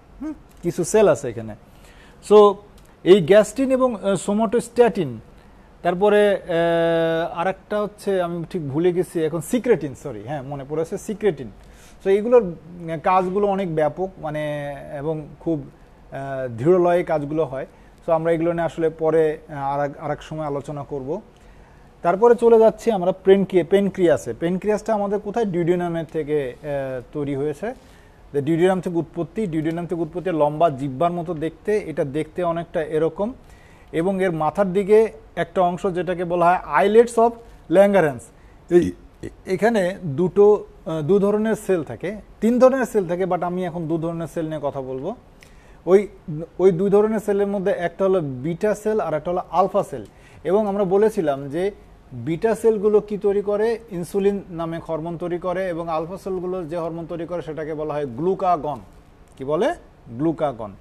কিছু সেল আছে এখানে। সো এই গ্যাস্ট্রিন এবং সোমাটোস্ট্যাটিন, তারপরে আরেকটা হচ্ছে আমি ঠিক ভুলে গেছি এখন, সিক্রেটিন, সরি, হ্যাঁ মনে পড়েছে, সিক্রেটিন। সো এইগুলোর কাজগুলো অনেক ব্যাপক, মানে এবং খুব দৃঢ়লয়ে কাজগুলো হয়। সো আমরা এগুলো নিয়ে আসলে পরে আর এক সময় আলোচনা করব। তারপরে চলে যাচ্ছি আমরা পেনক্রিয়াসে। পেনক্রিয়াসটা আমাদের কোথায়? ডিউডিনামের থেকে তৈরি হয়েছে। ডিউডিনাম থেকে উৎপত্তি। ডিউডিনাম থেকে উৎপত্তি লম্বা জিহ্বার মতো দেখতে, এটা দেখতে অনেকটা এরকম, এবং এর মাথার দিকে একটা অংশ যেটাকে বলা হয় আইলেটস অফ ল্যাঙ্গারেন্স। এখানে দু ধরনের সেল থাকে, 3 ধরনের সেল থাকে, বাট আমি এখন 2 ধরনের সেল নিয়ে কথা বলবো। ওই 2 ধরনের সেলের মধ্যে একটা হলো বিটা সেল আর একটা হলো আলফা সেল। এবং আমরা বলেছিলাম যে বিটা সেলগুলো কি তৈরি করে? ইনসুলিন নামে হরমোন তৈরি করে, এবং আলফা সেলগুলো যে হরমোন তৈরি করে সেটাকে বলা হয় গ্লুকাগন। কি বলে? গ্লুকাগন।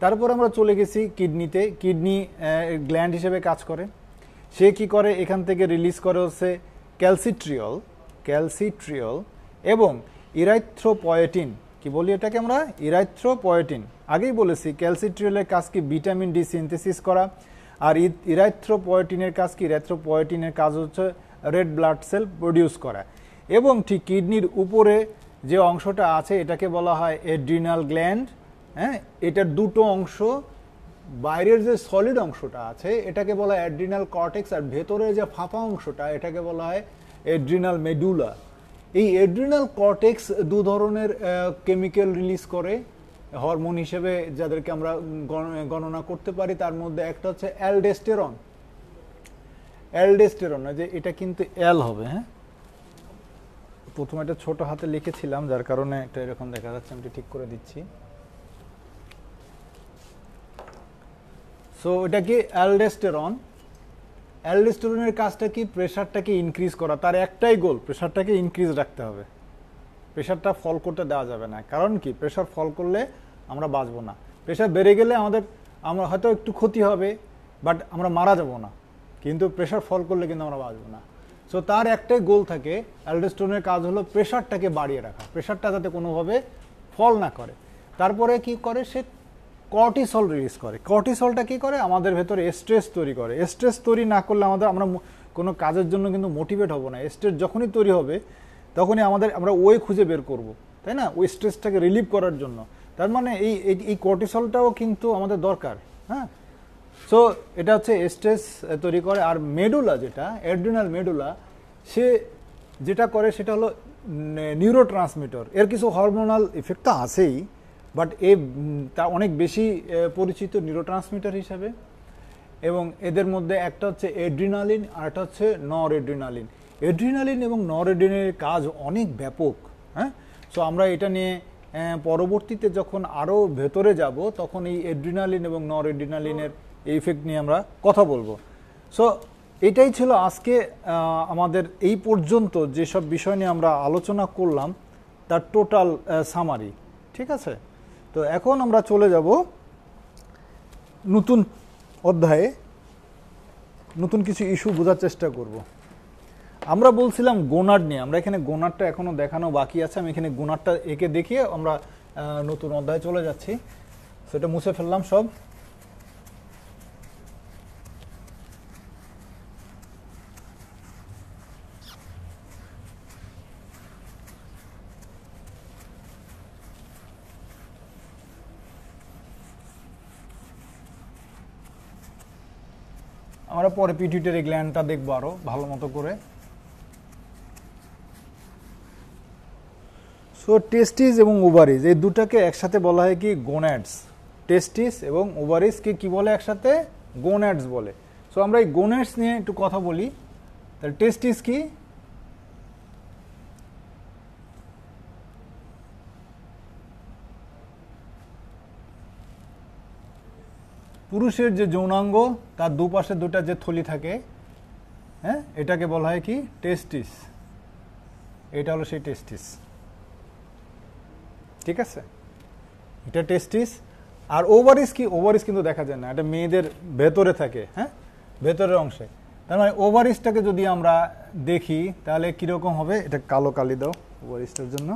তারপর আমরা চলে গেছি কিডনিতে। কিডনি গ্ল্যান্ড হিসেবে কাজ করে। সে কি করে? এখান থেকে রিলিজ করে হচ্ছে ক্যালসিট্রিওল এবং ইরাইথ্রোপয়েটিন। কি বলি এটাকে আমরা? ইরাইথ্রোপয়েটিন। আগেই বলেছি ক্যালসিট্রিওলের কাজ কি? ভিটামিন ডি সিনথেসিস করা। আর ইরাইথ্রোপয়েটিনের কাজ কি? ইরাইথ্রোপয়েটিনের কাজ হচ্ছে রেড ব্লাড সেল প্রডিউস করা। এবং ঠিক কিডনির উপরে যে অংশটা আছে এটাকে বলা হয় এড্রিনাল গ্ল্যান্ড। হ্যাঁ, এটার 2টো অংশ, বাইরের যে সলিড অংশটা আছে এটাকে বলা হয় অ্যাড্রিনাল কর্টেক্স, আর ভেতরের যে ফাঁপা অংশটা এটাকে বলা হয় এড্রিনাল মেডুলা। এই এড্রিনাল কর্টেক্স 2 ধরনের কেমিক্যাল রিলিজ করে হরমোন হিসেবে, যাদেরকে আমরা গণনা করতে পারি। তার মধ্যে একটা হচ্ছে অ্যালডোস্টেরন। যে এটা কিন্তু এল হবে, হ্যাঁ, প্রথমে এটা ছোট হাতে লিখেছিলাম যার কারণে এটা এরকম দেখা যাচ্ছে, আমি ঠিক করে দিচ্ছি। সো এটা কি? অ্যালডোস্টেরন। অ্যালডোস্টেরনের কাজটা কি? প্রেশারটাকে ইনক্রিজ করা। তার একটাই গোল, প্রেশারটাকে ইনক্রিজ রাখতে হবে, প্রেশারটা ফল করতে দেওয়া যাবে না। কারণ কি? প্রেশার ফল করলে আমরা বাঁচবো না। প্রেশার বেড়ে গেলে আমরা হয়তো একটু ক্ষতি হবে, বাট আমরা মারা যাব না। কিন্তু প্রেশার ফল করলে কিন্তু আমরা বাঁচবো না। সো তার একটাই গোল থাকে, অ্যালডোস্টেরনের কাজ হলো প্রেশারটাকে বাড়িয়ে রাখা, প্রেশারটা যাতে কোনোভাবে ফল না করে। তারপরে কি করে? সে কর্টিসল রিলিজ করে। কর্টিসলটা কি করে? আমাদের ভেতরে স্ট্রেস তৈরি করে। স্ট্রেস তৈরি না করলে আমরা কোনো কাজের জন্য কিন্তু মোটিভেট হব না। স্ট্রেস যখনই তৈরি হবে তখনই আমরা ওয়ে খুঁজে বের করব, তাই না? ওই স্ট্রেসটাকে রিলিভ করার জন্য। তার মানে এই কর্টিসলটাও কিন্তু আমাদের দরকার। হ্যাঁ, সো এটা হচ্ছে স্ট্রেস তৈরি করে। আর মেডুলা যেটা অ্যাড্রিনাল মেডুলা, সে যেটা করে সেটা হলো নিউরোট্রান্সমিটার। এর কিছু হরমোনাল ইফেক্ট তো আছেই, বাট তা অনেক বেশি পরিচিত নিউরোট্রান্সমিটার হিসাবে। এবং এদের মধ্যে একটা হচ্ছে অ্যাড্রিনালিন আর একটা হচ্ছে নর অ্যাড্রিনালিন। অ্যাড্রিনালিন এবং নর অ্যাড্রিনালিনের কাজ অনেক ব্যাপক। হ্যাঁ, সো আমরা এটা নিয়ে পরবর্তীতে যখন আরও ভেতরে যাব তখন এই অ্যাড্রিনালিন এবং নর অ্যাড্রিনালিনের এই ইফেক্ট নিয়ে আমরা কথা বলবো। সো এটাই ছিল আজকে আমাদের এই পর্যন্ত যেসব বিষয় নিয়ে আমরা আলোচনা করলাম তার টোটাল সামারি। ঠিক আছে, তো এখন আমরা চলে যাব নতুন অধ্যায়ে, নতুন কিছু ইস্যু বোঝার চেষ্টা করব। আমরা বলছিলাম গোনাড নিয়ে, আমরা এখানে গোনাডটা এখনো দেখানো বাকি আছে। আমি এখানে গোনাডটা একে দেখিয়ে আমরা নতুন অধ্যায়ে চলে যাচ্ছি। সেটা মুছে ফেললাম সব। আমরা পরে পিটুইটারি গ্ল্যান্ডটা দেখবো আরো ভালো মতো করে। সো টেস্টিস এবং ওভারিজ এই দুটাকে একসাথে বলা হয় কি গোনাডস। টেস্টিস এবং ওভারিজকে কি বলে একসাথে? গোনাডস বলে। সো আমরা এই গোনাডস নিয়ে একটু কথা বলি। তাহলে টেস্টিস কি? পুরুষের যে যৌনাঙ্গ তার দুপাশে দুটা যে থলি থাকে, হ্যাঁ, এটাকে বলা হয় কি? টেস্টিস। এটা হলো সেই টেস্টিস। ঠিক আছে, এটা টেস্টিস। আর ওভারিস কি? ওভারিস কিন্তু দেখা যায় না, এটা মেয়েদের ভেতরে থাকে, হ্যাঁ, ভেতরের অংশে। তার মানে ওভারিসটাকে যদি আমরা দেখি তাহলে কিরকম হবে? এটা কালো কালি দাও ওভারিসটার জন্য।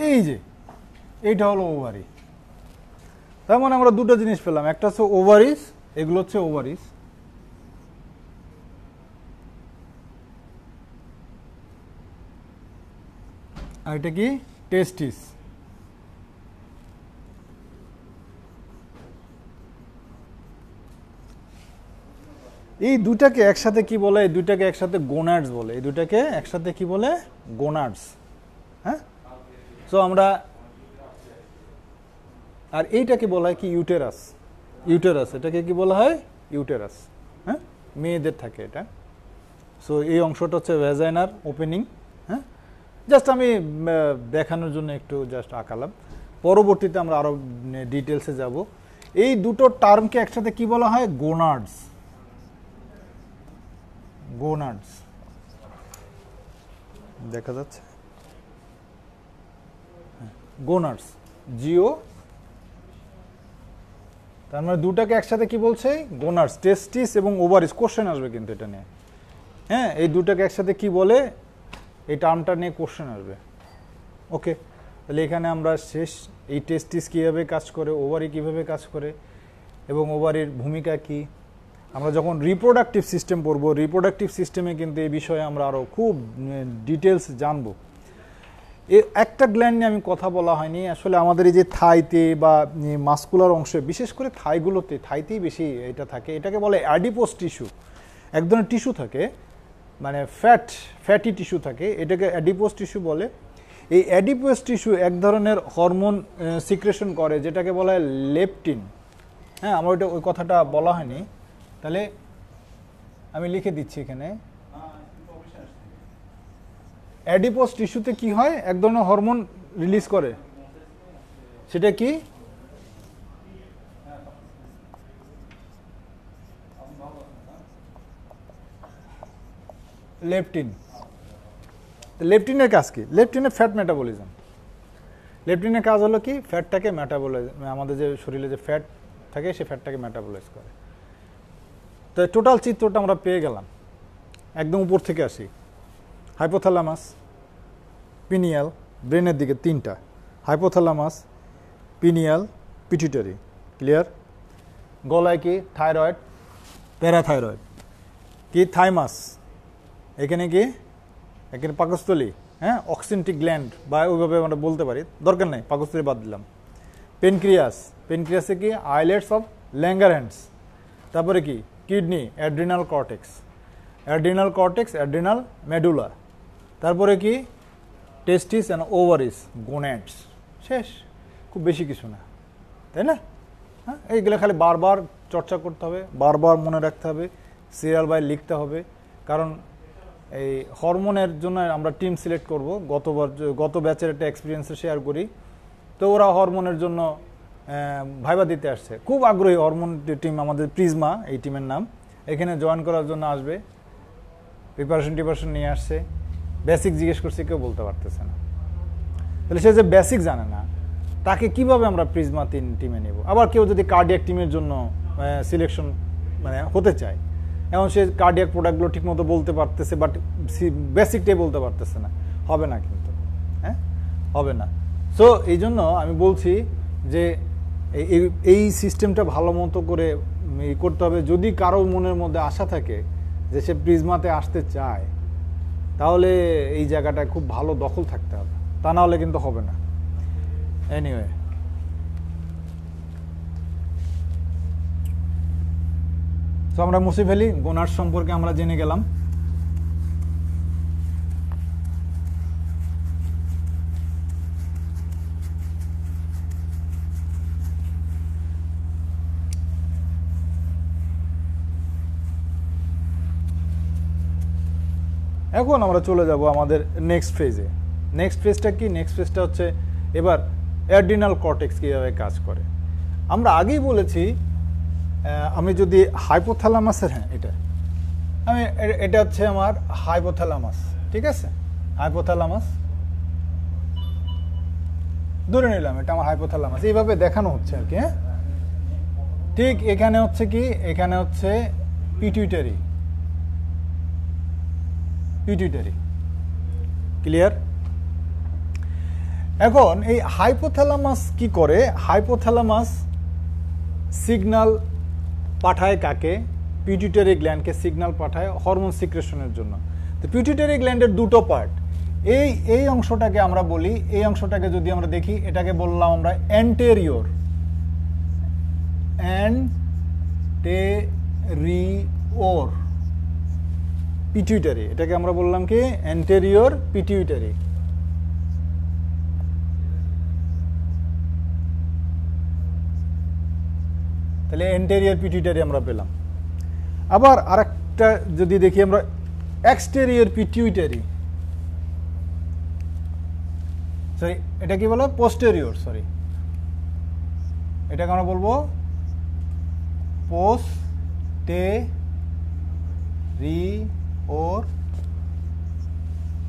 এই যে এইটা হলো ওভারি। তার মানে আমরা দুটো জিনিস পেলাম, একটা হচ্ছে ওভারিস, এগুলো হচ্ছে ওভারিস, আর এটা কি? টেস্টিস। এই দুটাকে একসাথে কি বলে? এই দুটাকে একসাথে গোনাডস বলে। এই দুটাকে একসাথে কি বলে? গোনাডস। হ্যাঁ, সো আমরা, আর এইটাকে বলা হয় কি? ইউটেরাস। ইউটেরাস, এটাকে কি বলা হয়? ইউটেরাস। হ্যাঁ, মেয়েদের থাকে এটা। সো এই অংশটা হচ্ছে ভ্যাজাইনার ওপেনিং। হ্যাঁ, জাস্ট আমি দেখানোর জন্য একটু জাস্ট আঁকালাম। পরবর্তীতে আমরা আরো ডিটেলসে যাব। এই দুটো টার্মকে একসাথে কি বলা হয়? গোনাডস। গোনাডস দেখা যাচ্ছে, গোনাডস, জিও। তার মানে দুটাকে একসাথে কি বলছে? গোনাডস। টেস্টিস এবং ওভারিস, কোশ্চেন আসবে কিন্তু এটা নিয়ে। হ্যাঁ, এই দুটাকে একসাথে কি বলে? এই টার্মটা নিয়ে কোশ্চেন আসবে। ওকে, তাহলে এখানে আমরা শেষ। এই টেস্টিস কীভাবে কাজ করে, ওভারি কীভাবে কাজ করে এবং ওভারির ভূমিকা কি, আমরা যখন রিপ্রোডাক্টিভ সিস্টেম পড়ব, রিপ্রোডাক্টিভ সিস্টেমে কিন্তু এই বিষয়ে আমরা আরও খুব ডিটেলস জানবো। একটা গ্ল্যান্ড নিয়ে আমি কথা বলা হয়নি আসলে। আমাদের এই যে থাইতে বা মাস্কুলার অংশে, বিশেষ করে থাইগুলোতে, থাইতেই বেশি এটা থাকে। এটাকে বলে অ্যাডিপোস টিস্যু। এক ধরনের টিস্যু থাকে, মানে ফ্যাটি টিস্যু থাকে, এটাকে অ্যাডিপোস টিস্যু বলে। এই অ্যাডিপোস টিস্যু এক ধরনের হরমোন সিক্রেশন করে যেটাকে বলা হয় লেপটিন। হ্যাঁ, আমার ওই কথাটা বলা হয়নি, তাহলে আমি লিখে দিচ্ছি এখানে। অ্যাডিপোজ টিস্যুতে কি হয়, এক ধরনের হরমোন রিলিজ করে, সেটা কি লেপটিন। লেপটিনের কাজ কি? লেপটিনের ফ্যাট মেটাবলিজম। লেপটিনের কাজ হলো কি, ফ্যাটটাকে মেটাবলাইজ, আমাদের যে শরীরে যে ফ্যাট থাকে সেই ফ্যাটটাকে মেটাবলাইজ করে। তো টোটাল চিত্রটা আমরা পেয়ে গেলাম। একদম উপর থেকে আসি, হাইপোথ্যালামাস, পিনিয়াল, ব্রেনের দিকে তিনটা, হাইপোথ্যালামাস, পিনিয়াল, পিটুইটারি। ক্লিয়ার? গলায় কি থাইরয়েড, প্যারাথাইরয়েড, কি থাইমাস, এখানে কি এখানে পাকস্থলী, হ্যাঁ, অক্সিনটিক গ্ল্যান্ড বা ওইভাবে আমরা বলতে পারি, দরকার নেই, পাকস্থলী বাদ দিলাম। পেনক্রিয়াস, পেনক্রিয়াসে কি আইলেটস অফ ল্যাঙ্গারহ্যান্ডস। তারপরে কি kidney, adrenal cortex, adrenal cortex, adrenal medulla. তারপরে কি টেস্টিস অ্যান্ড ওভারিস, গোনাডস। শেষ, খুব বেশি কিছু না, তাই না? হ্যাঁ, এইগুলো খালি বারবার চর্চা করতে হবে, বারবার মনে রাখতে হবে, সিরিয়াল বাই লিখতে হবে। কারণ এই হরমোনের জন্য আমরা টিম সিলেক্ট করব, গত ব্যাচের একটা এক্সপিরিয়েন্স শেয়ার করি। তো ওরা হরমোনের জন্য ভাইবা দিতে আসছে, খুব আগ্রহী হরমোন টিম, আমাদের প্রিজমা এই টিমের নাম। এখানে জয়েন করার জন্য আসবে, প্রিপারেশন নিয়ে আসছে, বেসিক জিজ্ঞেস করছে, কেউ বলতে পারতেছে না। তাহলে সে যে বেসিক জানে না, তাকে কিভাবে আমরা প্রিজমা টিমে নেব? আবার কেউ যদি কার্ডিয়াক টিমের জন্য সিলেকশন হতে চায়, এখন সে কার্ডিয়াক প্রোডাক্টগুলো ঠিকমতো বলতে পারতেছে, বাট বেসিকটাই বলতে পারতেছে না, হবে না কিন্তু, হ্যাঁ, হবে না। সো এই জন্য আমি বলছি যে এই সিস্টেমটা ভালো মতো করে করতে হবে। যদি কারো মনের মধ্যে আশা থাকে যে সে প্রিজমাতে আসতে চায়, তাহলে এই জায়গাটায় খুব ভালো দখল থাকতে হবে, তা না হলে কিন্তু হবে না। এনিওয়ে, তো আমরা মুছে ফেলি। গোনাড সম্পর্কে আমরা জেনে গেলাম। এখন আমরা চলে যাব আমাদের নেক্সট ফেজে। নেক্সট ফেজটা কি? নেক্সট ফেজটা হচ্ছে এবার অ্যাড্রিনাল কর্টেক্স কীভাবে কাজ করে। আমরা আগেই বলেছি, আমি যদি হাইপোথ্যালামাসের, হ্যাঁ এটা হচ্ছে আমার হাইপোথ্যালামাস, ঠিক আছে, হাইপোথ্যালামাস ধরে নিলাম, এটা আমার হাইপোথ্যালামাস, এইভাবে দেখানো হচ্ছে আর কি। হ্যাঁ, ঠিক এখানে হচ্ছে কি, এখানে হচ্ছে পিটুইটারি, পিটুইটারি। ক্লিয়ার? এখন এই হাইপোথ্যালামাস কি করে? হাইপোথ্যালামাস সিগন্যাল পাঠায় কাকে? পিটুইটারি গ্ল্যান্ডকে সিগন্যাল পাঠায় হরমোন সিক্রেশনের জন্য। তো পিটুইটারি গ্ল্যান্ডের দুটো পার্ট, এই অংশটাকে আমরা বলি, এই অংশটাকে যদি আমরা দেখি, এটাকে বললাম আমরা অ্যান্টেরিয়র, অ্যান্টেরিয়র পিটুইটারি, এটাকে আমরা বললাম কি অ্যান্টেরিয়র পিটুইটারি। তাহলে অ্যান্টেরিয়র পিটুইটারি আমরা পেলাম। আবার আরেকটা যদি দেখি আমরা, এক্সটেরিয়র পিটুইটারি, সরি এটা কি বলো, পোস্টেরিয়র, সরি এটাকে আমরা বলবো পোস্টেরিয়র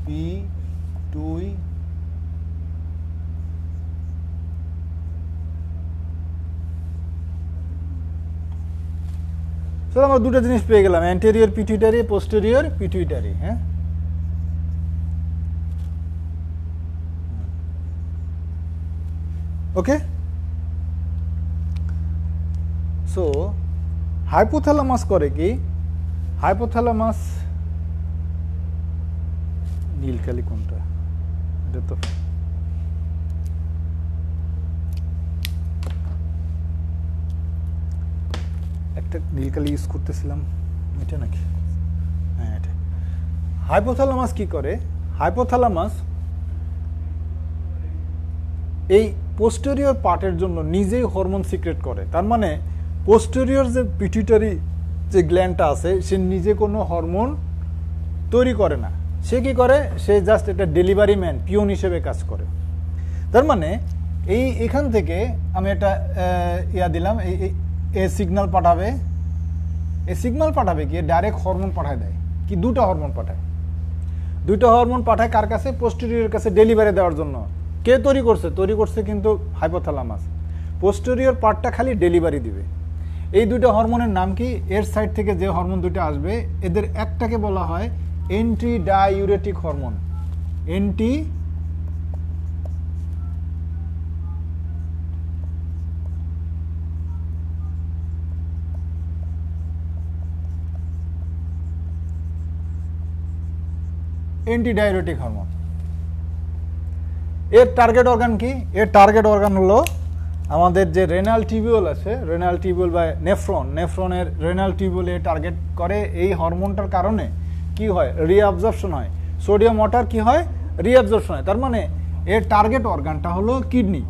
পিটুইটারি। আমরা দুটো জিনিস পেয়ে গেলাম, অ্যান্টেরিয়র পিটুইটারি, পোস্টেরিয়র পিটুইটারি। হ্যাঁ, ওকে। সো হাইপোথ্যালামাস করে কি? হাইপোথ্যালামাস, নীলকালি কোনটা, এটা তো একটা নীলকালি ইউজ করতেছিলাম, এটা নাকি? হ্যাঁ, এটা। হাইপোথ্যালামাস কি করে? হাইপোথ্যালামাস এই পোস্টেরিয়র পার্টের জন্য নিজেই হরমোন সিক্রেট করে। তার মানে পোস্টেরিয়র যে পিটুইটারি যে গ্ল্যান্ডটা আছে, সে নিজে কোনো হরমোন তৈরি করে না, সে কি করে, সে জাস্ট এটা ডেলিভারি ম্যান, পিওন হিসেবে কাজ করে। তার মানে এখান থেকে আমি একটা দিলাম, এই সিগন্যাল পাঠাবে, এই সিগন্যাল পাঠাবে কি ডাইরেক্ট হরমোন পাঠায় দেয়, কি দুটো হরমোন পাঠায়, দুইটা হরমোন পাঠায় কার কাছে, পোস্টেরিয়র কাছে ডেলিভারি দেওয়ার জন্য। কে তৈরি করছে কিন্তু হাইপোথ্যালামাস। পোস্টেরিয়র পার্টটা খালি ডেলিভারি দিবে। এই দুটো হরমোনের নাম কি, এর সাইড থেকে যে হরমোন দুটো আসবে এদের একটাকে বলা হয় anti diuretic hormone. Anti diuretic hormone. এর টার্গেট অর্গান কি, এর টার্গেট অর্গান হলো আমাদের যে রেনাল টিউবিউল আছে, রেনাল টিউবিউল বা নেফ্রন, নেফ্রনের রেনাল টিউবিউলে টার্গেট করে। এই হরমোনটার কারণে কি হয়, রিঅ্যাবজর্পশন হয়, সোডিয়াম ওয়াটার কি হয়, রিঅ্যাবজর্পশন হয়। তার মানে এর টার্গেট অর্গানটা হলো কিডনি।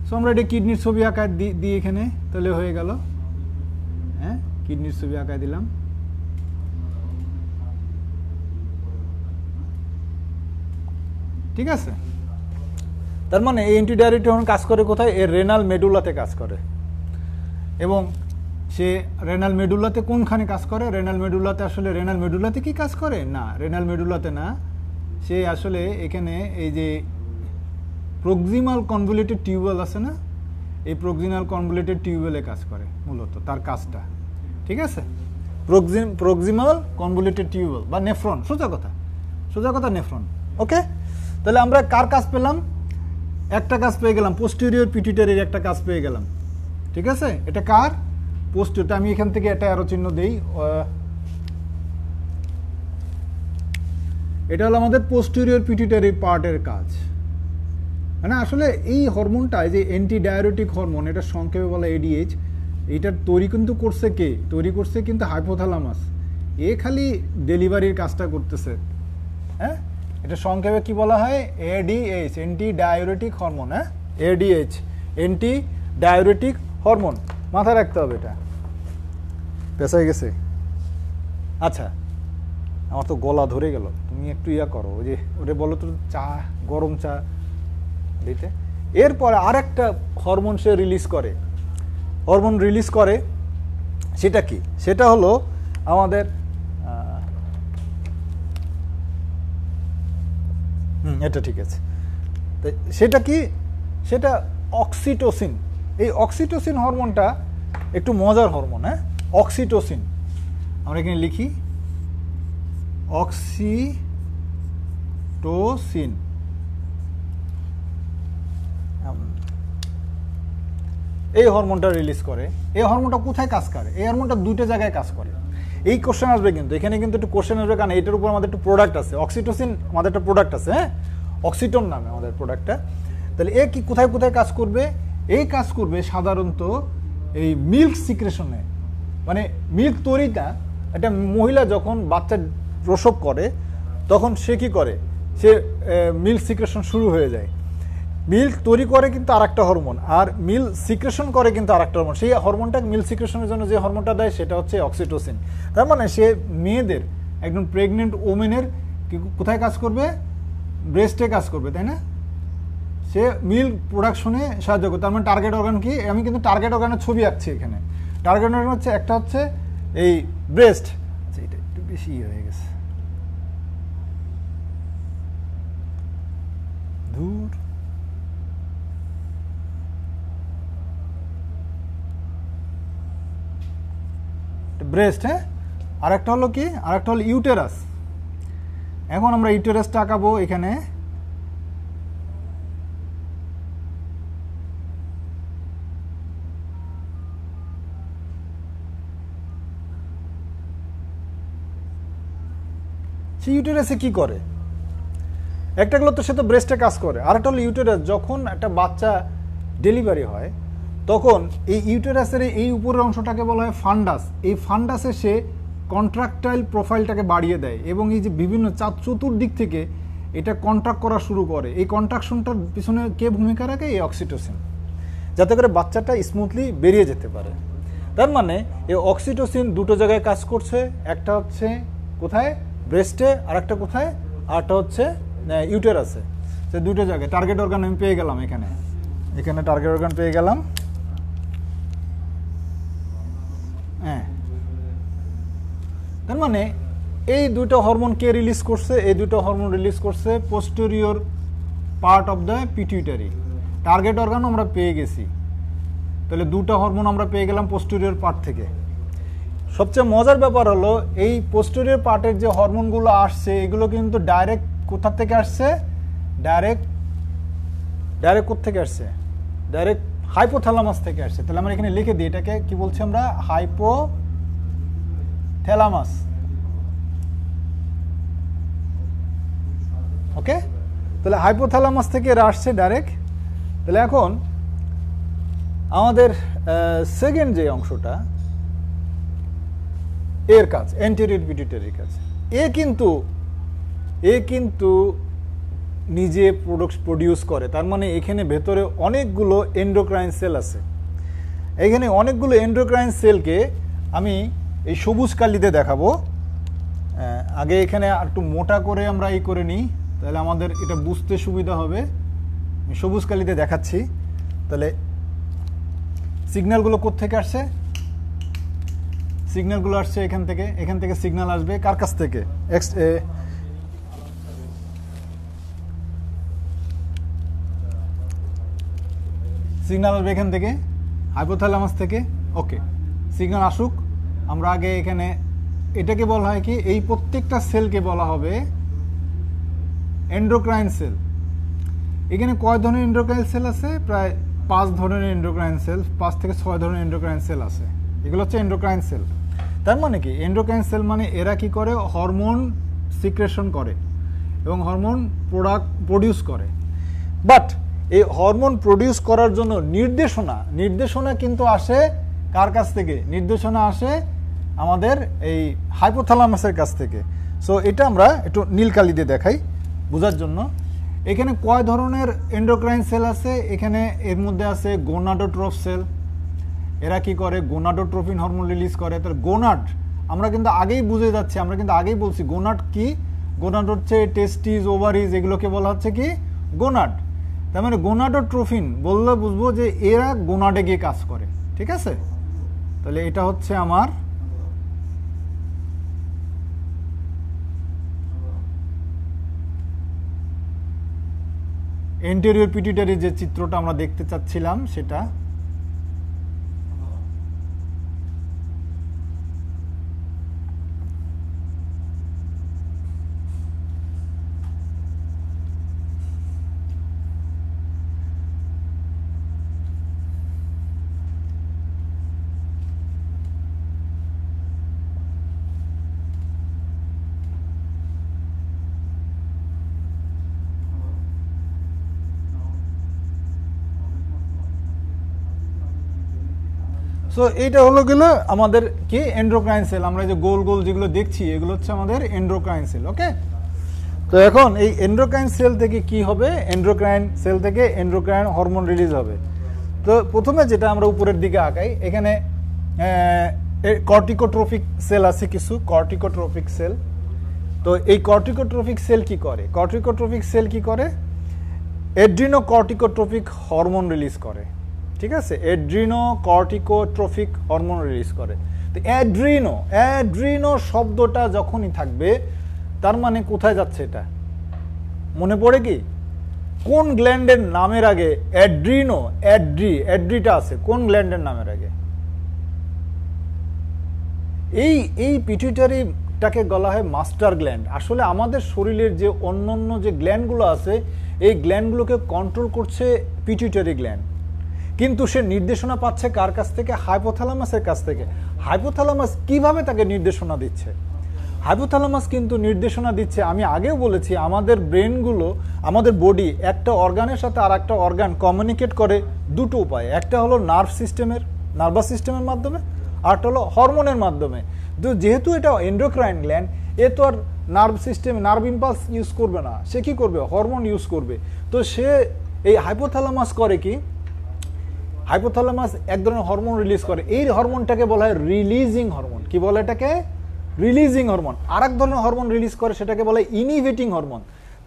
সো আমরা এটা কিডনির ছবি আঁকায় দিই এখানে, তাহলে হয়ে গেল। হ্যাঁ, কিডনির ছবি আঁকায় দিলাম। ঠিক আছে, তার মানে এই অ্যান্টিডাইউরেটিক হরমোন কাজ করে কোথায়, এর রেনাল মেডুলাতে কাজ করে। এবং সে রেনাল মেডুলাতে কোনখানে কাজ করে, রেনাল মেডুলাতে, আসলে রেনাল মেডুলাতে কি কাজ করে না, রেনাল মেডুলাতে না, সে আসলে এখানে এই যে প্রক্সিমাল কনভলিউটেড টিউবুল আছে না, এই প্রক্সিমাল কনভলিউটেড টিউবুলে কাজ করে মূলত তার কাজটা। ঠিক আছে, প্রক্সিমাল কনভলিউটেড টিউবুল বা নেফ্রন, সোজা কথা নেফ্রন। ওকে, তাহলে আমরা কার কাজ পেলাম, একটা কাজ পেয়ে গেলাম, পোস্টেরিয়র পিটুইটারির একটা কাজ পেয়ে গেলাম। ঠিক আছে, এটা কার, পোস্টেরিয়র। আমি এখান থেকে একটা অ্যারো চিহ্ন দেই, এটা হলো আমাদের পোস্টেরিয়র পিটুইটারি পার্টের কাজ। মানে আসলে এই হরমোনটা, যে অ্যান্টি ডাইউরেটিক হরমোন, এটা সংক্ষেপে বলা এডিএইচ, এইটার তৈরি কিন্তু করছে কে, তৈরি করছে কিন্তু হাইপোথ্যালামাস। এ খালি ডেলিভারির কাজটা করতেছে। হ্যাঁ, এটা সংক্ষেপে কি বলা হয়, এডিএইচ, অ্যান্টি ডাইউরেটিক হরমোন। হ্যাঁ, এডিএইচ, অ্যান্টি ডাইউরেটিক হরমোন, মাথায় রাখতে হবে, এটা পেছায় গেছে। আচ্ছা, আমার তো গলা ধরে গেল, তুমি একটু করো, ওই যে ওটা বলো তো, চা, গরম চা দিতে। এরপরে আরেকটা হরমোন সে রিলিজ করে, সেটা কি, সেটা হলো আমাদের এটা ঠিক আছে, সেটা কি, সেটা অক্সিটোসিন। এই অক্সিটোসিন হরমোনটা একটু মজার হরমোন। হ্যাঁ, অক্সিটোসিন, আমরা এখানে লিখি অক্সিটোসিন। এই হরমোনটা রিলিজ করে। এই হরমোনটা কোথায় কাজ করে, এই হরমোনটা দুটো জায়গায় কাজ করে। এই কোশ্চেন আসবে কিন্তু, এখানে কিন্তু একটু কোশ্চেন আসবে, কারণ এটার উপর আমাদের একটু প্রোডাক্ট আছে, অক্সিটোসিন আমাদের একটা প্রোডাক্ট আছে। হ্যাঁ, অক্সিটোন নামে আমাদের প্রোডাক্টটা। তাহলে এ কি কোথায় কোথায় কাজ করবে, এই কাজ করবে সাধারণত এই মিল্ক সিক্রেশনে। মানে মিল্ক তৈরিটা, একটা মহিলা যখন বাচ্চা প্রসব করে তখন সে কি করে, সে মিল্ক সিক্রেশন শুরু হয়ে যায়। মিল্ক তৈরি করে কিন্তু আর একটা হরমোন, আর মিল্ক সিক্রেশন করে কিন্তু আর একটা হরমোন। সেই হরমোনটা মিল্ক সিক্রেশনের জন্য যে হরমোনটা দেয় সেটা হচ্ছে অক্সিটোসিন। তার মানে সে মেয়েদের, একদম প্রেগনেন্ট ওমেনের কোথায় কাজ করবে, ব্রেস্টে কাজ করবে, তাই না? সে মিল্ক প্রোডাকশনে সাহায্য করবে। তার মানে টার্গেট অর্গান কি, আমি কিন্তু টার্গেট অর্গানের ছবি আঁকছি এখানে। টার্গেট অর্গান হচ্ছে, একটা হচ্ছে এই ব্রেস্ট। আচ্ছা, এটা একটু বেশি হয়ে গেছে, দূর। ব্রেস্ট। হ্যাঁ, আর একটা হলো কি, আর একটা হলো ইউটেরাস। এখন আমরা ইউটেরাসটা আঁকাবো এখানে। সেই ইউটেরাসে কি করে, একটা হলো তো সে তো ব্রেস্টে কাজ করে, আর একটা হলো ইউটেরাস। যখন একটা বাচ্চা ডেলিভারি হয় তখন এই ইউটেরাসের এই উপরের অংশটাকে বলা হয় ফান্ডাস। এই ফান্ডাসে সে কন্ট্রাকটাইল প্রোফাইলটাকে বাড়িয়ে দেয় এবং এই যে বিভিন্ন চতুর্দিক থেকে এটা কন্ট্রাক্ট করা শুরু করে। এই কন্ট্রাকশনটার পিছনে কে ভূমিকা রাখে, এই অক্সিটোসিন, যাতে করে বাচ্চাটা স্মুথলি বেরিয়ে যেতে পারে। তার মানে এই অক্সিটোসিন দুটো জায়গায় কাজ করছে, একটা হচ্ছে কোথায়, ব্রেস্টে, আর একটা কোথায়, আরটা হচ্ছে ইউটেরাসে। তো দুটো জায়গায় টার্গেট অর্গান আমি পেয়ে গেলাম, এখানে টার্গেট অর্গান পেয়ে গেলাম। হ্যাঁ, তার মানে এই দুটো হরমোন কে রিলিজ করছে? এই দুটো হরমোন রিলিজ করছে posterior part of the pituitary. Target organ আমরা পেয়ে গেছি, তাহলে দুটো হরমোন আমরা পেয়ে গেলাম পোস্টেরিয়র পার্ট থেকে। সবচেয়ে মজার ব্যাপার হলো এই পোস্টেরিয়র পার্টের যে হরমোনগুলো আসছে এগুলো কিন্তু ডাইরেক্ট কোথা থেকে আসছে? ডাইরেক্ট কোথা থেকে আসছে? ডাইরেক্ট হাইপোথ্যালামাস থেকে আসছে। তাহলে আমরা এখানে লিখে দিই, এটাকে কি বলছি আমরা? হাইপোথ্যালামাস। ওকে, তাহলে হাইপোথ্যালামাস থেকে এরা আসছে ডাইরেক্ট। তাহলে এখন আমাদের সেকেন্ড যে অংশটা, এর কাজ অ্যান্টেরিয়র পিটুইটারির কাজ। এ কিন্তু নিজে প্রডিউস করে, তার মানে এখানে ভেতরে অনেকগুলো এন্ডোক্রাইন সেল আছে। এখানে অনেকগুলো এন্ডোক্রাইন সেলকে আমি এই সবুজ কালিতে দেখাবো। আগে এখানে একটু মোটা করে আমরা এই করে নিই, তাহলে আমাদের এটা বুঝতে সুবিধা হবে। আমি সবুজ কালিতে দেখাচ্ছি। তাহলে সিগন্যালগুলো কোত্থেকে আসছে? সিগন্যালগুলো আসছে এখান থেকে সিগন্যাল আসবে কার কাছ থেকে? সিগন্যাল আসবে এখান থেকে, হাইপোথ্যালামাস থেকে। ওকে, সিগন্যাল আসুক। আমরা আগে এখানে এটাকে বলা হয় কি, এই প্রত্যেকটা সেলকে বলা হবে এন্ডোক্রাইন সেল। এখানে কয় ধরনের এন্ডোক্রাইন সেল আছে? প্রায় 5 ধরনের এন্ডোক্রাইন সেল, 5 থেকে 6 ধরনের এন্ডোক্রাইন সেল আছে। এগুলো হচ্ছে এন্ডোক্রাইন সেল। তার মানে কি? এন্ডোক্রাইন সেল মানে এরা কি করে? হরমোন সিক্রেশন করে এবং হরমোন প্রডিউস করে। বাট এই হরমোন প্রডিউস করার জন্য নির্দেশনা কিন্তু আসে কার কাছ থেকে? নির্দেশনা আসে আমাদের এই হাইপোথ্যালামাসের কাছ থেকে। সো এটা আমরা একটু নীল কালি দিয়ে দেখাই বোঝার জন্য। এখানে কয় ধরনের এন্ডোক্রাইন সেল আছে? এখানে এর মধ্যে আছে গোনাডোট্রফ সেল। এরা কি করে? গোনাডোট্রোফিন হরমোন রিলিজ করে। তাহলে গোনাড আমরা কিন্তু আগেই বুঝে যাচ্ছি, আমরা কিন্তু আগেই বলছি গোনাড কি? গোনাড হচ্ছে টেস্টিস, ওভারিজ, এগুলোকে বলা হচ্ছে কি? গোনাড। তার মানে গোনাডোট্রোফিন বললে বুঝবো যে এরা গোনাডে গিয়ে কাজ করে। ঠিক আছে, তাহলে এটা হচ্ছে আমার এন্টেরিয়র পিটুইটারি যে চিত্রটা আমরা দেখতে চাচ্ছিলাম সেটা। সো এইটা হলো গেল আমাদের কি? Endocrine cell. আমরা যে গোল গোল যেগুলো দেখছি এগুলো হচ্ছে আমাদের এন্ডোক্রাইন সেল। ওকে, তো এখন এই এন্ডোক্রাইন সেল থেকে কি হবে? এন্ডোক্রাইন সেল থেকে এন্ডোক্রাইন হরমোন রিলিজ হবে। তো প্রথমে যেটা আমরা উপরের দিকে আঁকাই, এখানে কর্টিকোট্রফিক সেল আছে কিছু, কর্টিকোট্রফিক সেল। তো এই কর্টিকোট্রফিক সেল কি করে? কর্টিকোট্রফিক সেল কি করে? এড্রিনোকর্টিকোট্রফিক হরমোন রিলিজ করে। ঠিক আছে, এড্রিনোকর্টিকোট্রফিক হরমোন রিলিজ করে। তো অ্যাড্রিনো শব্দটা যখনই থাকবে তার মানে কোথায় যাচ্ছে? এটা মনে পড়ে কি? কোন গ্ল্যান্ডের নামের আগে অ্যাড্রিটা আছে? কোন গ্ল্যান্ডের নামের আগে? এই পিটুইটারিটাকে বলা হয় মাস্টার গ্ল্যান্ড। আসলে আমাদের শরীরের যে অন্যান্য যে গ্ল্যান্ডগুলো আছে এই গ্ল্যান্ডগুলোকে কন্ট্রোল করছে পিটুইটারি গ্ল্যান্ড, কিন্তু সে নির্দেশনা পাচ্ছে কার কাছ থেকে? হাইপোথ্যালামাসের কাছ থেকে। হাইপোথ্যালামাস কিভাবে তাকে নির্দেশনা দিচ্ছে? হাইপোথ্যালামাস কিন্তু নির্দেশনা দিচ্ছে, আমি আগেও বলেছি, আমাদের ব্রেনগুলো, আমাদের বডি একটা অর্গানের সাথে আর একটা অর্গান কমিউনিকেট করে দুটো উপায়। একটা হলো নার্ভাস সিস্টেমের মাধ্যমে, আরটা হলো হরমোনের মাধ্যমে। তো যেহেতু এটা এন্ডোক্রাইন গ্ল্যান্ড, এ তো আর নার্ভ ইম্পালস ইউজ করবে না, সে কি করবে? হরমোন ইউজ করবে। তো সে এই হাইপোথ্যালামাস করে কি? হাইপোথ্যালামাস এক ধরনের হরমোন রিলিজ করে। এই হরমোনটাকে বলা হয় রিলিজিং হরমোন। কি বলে এটাকে? Releasing hormone. আর এক ধরনের হরমোন রিলিজ করে, সেটাকে বলে ইনহিবিটিং হরমোন।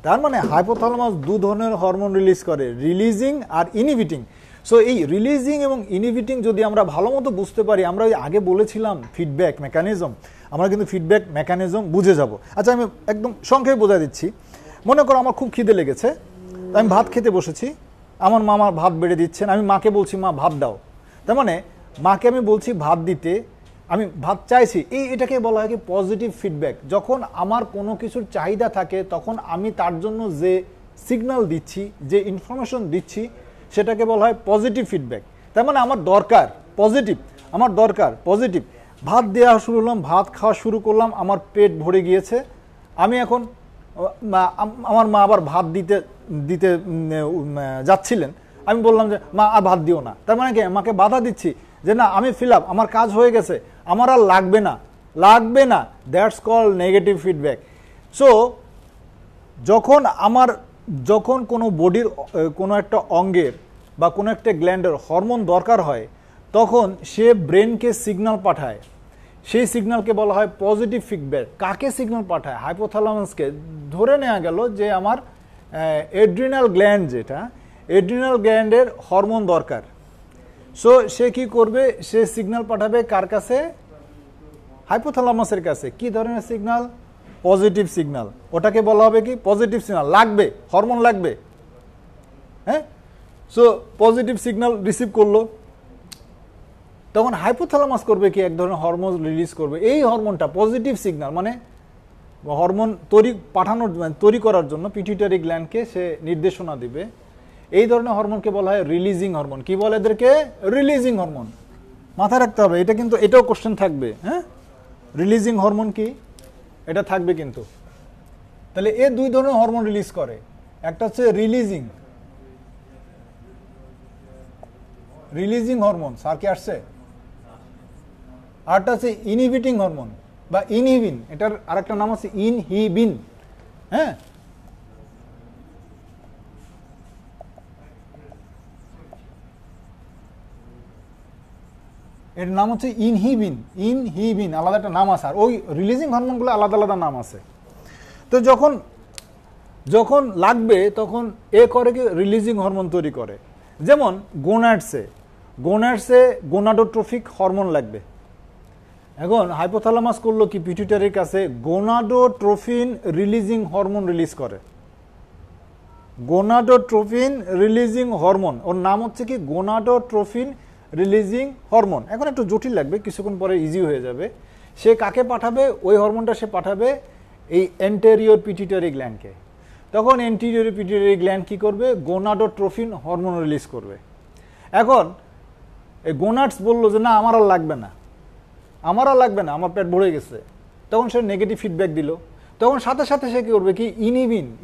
তার মানে হাইপোথ্যালামাস দু ধরনের হরমোন রিলিজ করে, রিলিজিং আর ইনহিবিটিং। সো এই রিলিজিং এবং ইনহিবিটিং যদি আমরা ভালো মতো বুঝতে পারি, আমরা ওই আগে বলেছিলাম ফিডব্যাক মেকানিজম, আমরা কিন্তু ফিডব্যাক মেকানিজম বুঝে যাব। আচ্ছা, আমি একদম সংক্ষেপে বোঝাই দিচ্ছি। মনে করো আমার খুব খিদে লেগেছে, আমি ভাত খেতে বসেছি, আমার মা আমার ভাত বেড়ে দিচ্ছেন, আমি মাকে বলছি মা ভাত দাও। তার মানে মাকে আমি বলছি ভাত দিতে, আমি ভাত চাইছি, এটাকে বলা হয় কি পজিটিভ ফিডব্যাক। যখন আমার কোনো কিছুর চাহিদা থাকে তখন আমি তার জন্য যে সিগন্যাল দিচ্ছি, যে ইনফরমেশন দিচ্ছি, সেটাকে বলা হয় পজিটিভ ফিডব্যাক। তার মানে আমার দরকার পজিটিভ, আমার দরকার পজিটিভ। ভাত দেওয়া শুরু করলাম, ভাত খাওয়া শুরু করলাম, আমার পেট ভরে গিয়েছে। আমি এখন আমার মা আবার ভাত দিতে দিতে যাচ্ছিলেন, আমি বললাম যে মা আর ভাত দিও না। তার মানে কি মাকে বাধা দিচ্ছি যে না আমি ফিল আপ, আমার কাজ হয়ে গেছে, আমার আর লাগবে না, লাগবে না। That's call negative feedback. So যখন কোনো বডির কোনো একটা অঙ্গের বা কোনো একটা গ্ল্যান্ডের হরমোন দরকার হয়, তখন সে ব্রেনকে সিগন্যাল পাঠায়, সেই সিগন্যালকে বলা হয় পজিটিভ ফিডব্যাক। কাকে সিগন্যাল পাঠায়? হাইপোথ্যালামাসকে। ধরে নেওয়া গেল যে আমার এড্রিনাল গ্ল্যান্ড, যেটা এড্রিনাল গ্ল্যান্ডের হরমোন দরকার। সো সে কি করবে? সে সিগন্যাল পাঠাবে কার কাছে? হাইপোথ্যালামাসের কাছে। কি ধরনের সিগন্যাল? Positive signal. ওটাকে বলা হবে কি? Positive signal. লাগবে, হরমোন লাগবে। হ্যাঁ, সো পজিটিভ সিগন্যাল রিসিভ করলো, তখন হাইপোথ্যালামাস করবে কি? এক ধরনের হরমোন রিলিজ করবে। এই হরমোনটা পজিটিভ সিগন্যাল, মানে হরমোন তৈরি করার জন্য পিটুইটারি গ্ল্যান্ডকে সে নির্দেশনা দিবে। এই ধরনের হরমোনকে বলা হয় রিলিজিং হরমোন। কি বলে এদেরকে? Releasing hormone. মাথায় রাখতে হবে, এটা কিন্তু এটাও কোশ্চেন থাকবে। হ্যাঁ, রিলিজিং হরমোন কি, এটা থাকবে কিন্তু। তাহলে এ দুই ধরনের হরমোন রিলিজ করে, একটা হচ্ছে রিলিজিং হরমোন, স্যার কি আসছে? আরটা হচ্ছে ইনহিবিটিং হরমোন বা ইনহিবিন, এটার আরেকটা নাম আছে ইনহিবিন। হ্যাঁ, এর নাম হচ্ছে ইনহিবিন, আলাদা একটা নাম আছে। আর ওই রিলিজিং হরমোনগুলো আলাদা আলাদা নাম আছে। তো যখন লাগবে তখন এ করে কি? রিলিজিং হরমোন তৈরি করে। যেমন গোনাডসে গোনাডোট্রফিক হরমোন লাগবে। এখন হাইপোথ্যালামাস করলো কি? পিটুইটারির কাছে গোনাডোট্রোফিন রিলিজিং হরমোন রিলিজ করে। গোনাডোট্রোফিন রিলিজিং হরমোন, ওর নাম হচ্ছে কি? গোনাডোট্রোফিন রিলিজিং হরমোন। এখন একটু জটিল লাগবে, কিছুক্ষণ পরে ইজি হয়ে যাবে। সে কাকে পাঠাবে? ওই হরমোনটা সে পাঠাবে এই অ্যান্টেরিয়র পিটুইটারি গ্ল্যান্ডকে। তখন অ্যান্টেরিয়র পিটুইটারি গ্ল্যান্ড কি করবে? গোনাডোট্রোফিন হরমোন রিলিজ করবে। এখন এই গোনাডস বললো যে না আমার আর লাগবে না, আমার পেট ভরে গেছে। তখন সে নেগেটিভ ফিডব্যাক দিল। তখন সাথে সাথে সে কি করবে? কি?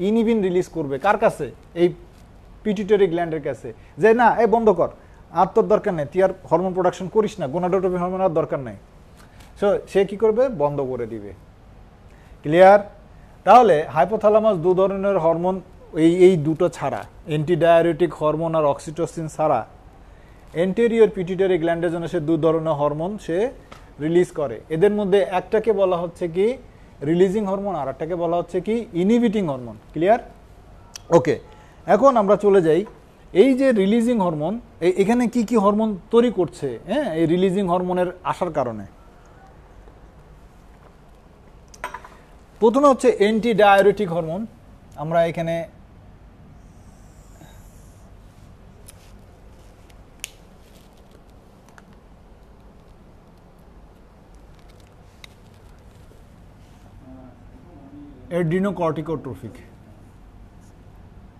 ইনহিবিন রিলিজ করবে। কার কাছে? এই পিটুইটারি গ্ল্যান্ডের কাছে, যে না এই বন্ধ কর, আর তোর দরকার নেই, তুই আর হরমোন প্রোডাকশন করিস না, গোনাডোট্রোফিন হরমোন আর দরকার নেই। সো সে কি করবে? বন্ধ করে দিবে। ক্লিয়ার? তাহলে হাইপোথ্যালামাস দু ধরনের হরমোন, এই দুটো ছাড়া, অ্যান্টিডায়ারেটিক হরমোন আর অক্সিটোসিন ছাড়া, অ্যান্টেরিয়র পিটুইটারি গ্ল্যান্ডের জন্য সে দু ধরনের হরমোন সে রিলিজ করে। এদের মধ্যে একটাকে বলা হচ্ছে কি? রিলিজিং হরমোন, আর একটাকে বলা হচ্ছে কি? Inhibiting hormone. ক্লিয়ার? ওকে, এখন আমরা চলে যাই এই যে রিলিজিং হরমোন, এখানে কি কি হরমোন তৈরি করছে। হ্যাঁ, এই রিলিজিং হরমোনের আসার কারণে প্রথমে হচ্ছে অ্যান্টিডায়ারেটিক হরমোন। আমরা এখানে অ্যাড্রিনোকর্টিকোট্রফিক,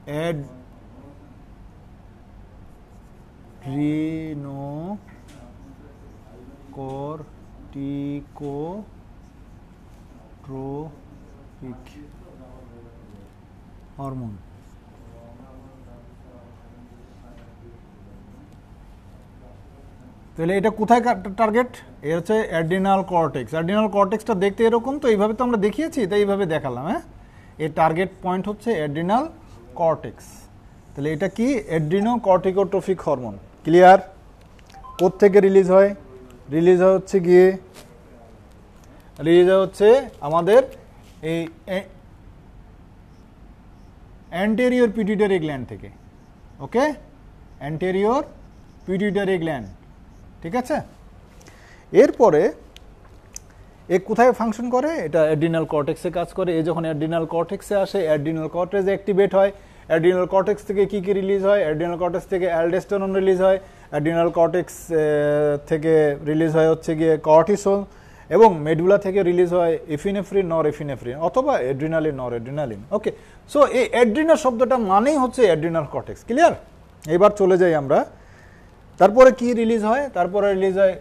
অ্যাড্রিনোকর্টিকোট্রফিক হরমোন। তাহলে এটা কোথায় টার্গেট? এ হচ্ছে অ্যাড্রিনাল কর্টেক্স। অ্যাড্রিনাল কর্টেক্সটা দেখতে এরকম, তো এইভাবে তো আমরা দেখিয়েছি, তাই এইভাবে দেখালাম। হ্যাঁ, এর টার্গেট পয়েন্ট হচ্ছে অ্যাড্রিনাল কর্টেক্স। তাহলে এটা কি? অ্যাড্রিনোকর্টিকোট্রফিক হরমোন। ক্লিয়ার? কোত্থেকে রিলিজ হয়? রিলিজ হচ্ছে গিয়ে রিলিজ হয় হচ্ছে আমাদের এই অ্যান্টেরিয়র পিটুইটারি গ্ল্যান্ড থেকে। ওকে, অ্যান্টেরিয়র পিটুইটারি গ্ল্যান্ড, ঠিক আছে। এরপরে এ কোথায় ফাংশন করে? এটা অ্যাড্রিনাল কর্টেক্সে কাজ করে। এ যখন অ্যাড্রিনাল কর্টেক্সে আসে, অ্যাড্রিনাল কর্টেক্স অ্যাক্টিভেট হয়। অ্যাড্রিনাল কর্টেক্স থেকে কি কি রিলিজ হয়? অ্যাড্রিনাল কর্টেক্স থেকে অ্যালডোস্টেরন রিলিজ হয়। অ্যাড্রিনাল কর্টেক্স থেকে রিলিজ হয় হচ্ছে গিয়ে কর্টিসল, এবং মেডুলা থেকে রিলিজ হয় এফিনেফ্রিন, নর এফিনেফ্রিন, অথবা অ্যাড্রিনালিন, নর অ্যাড্রিনালিন। ওকে, সো এই অ্যাড্রিনাল শব্দটা মানেই হচ্ছে অ্যাড্রিনাল কর্টেক্স। ক্লিয়ার? এবার চলে যাই আমরা, তারপরে কি রিলিজ হয়? তারপরে রিলিজ হয়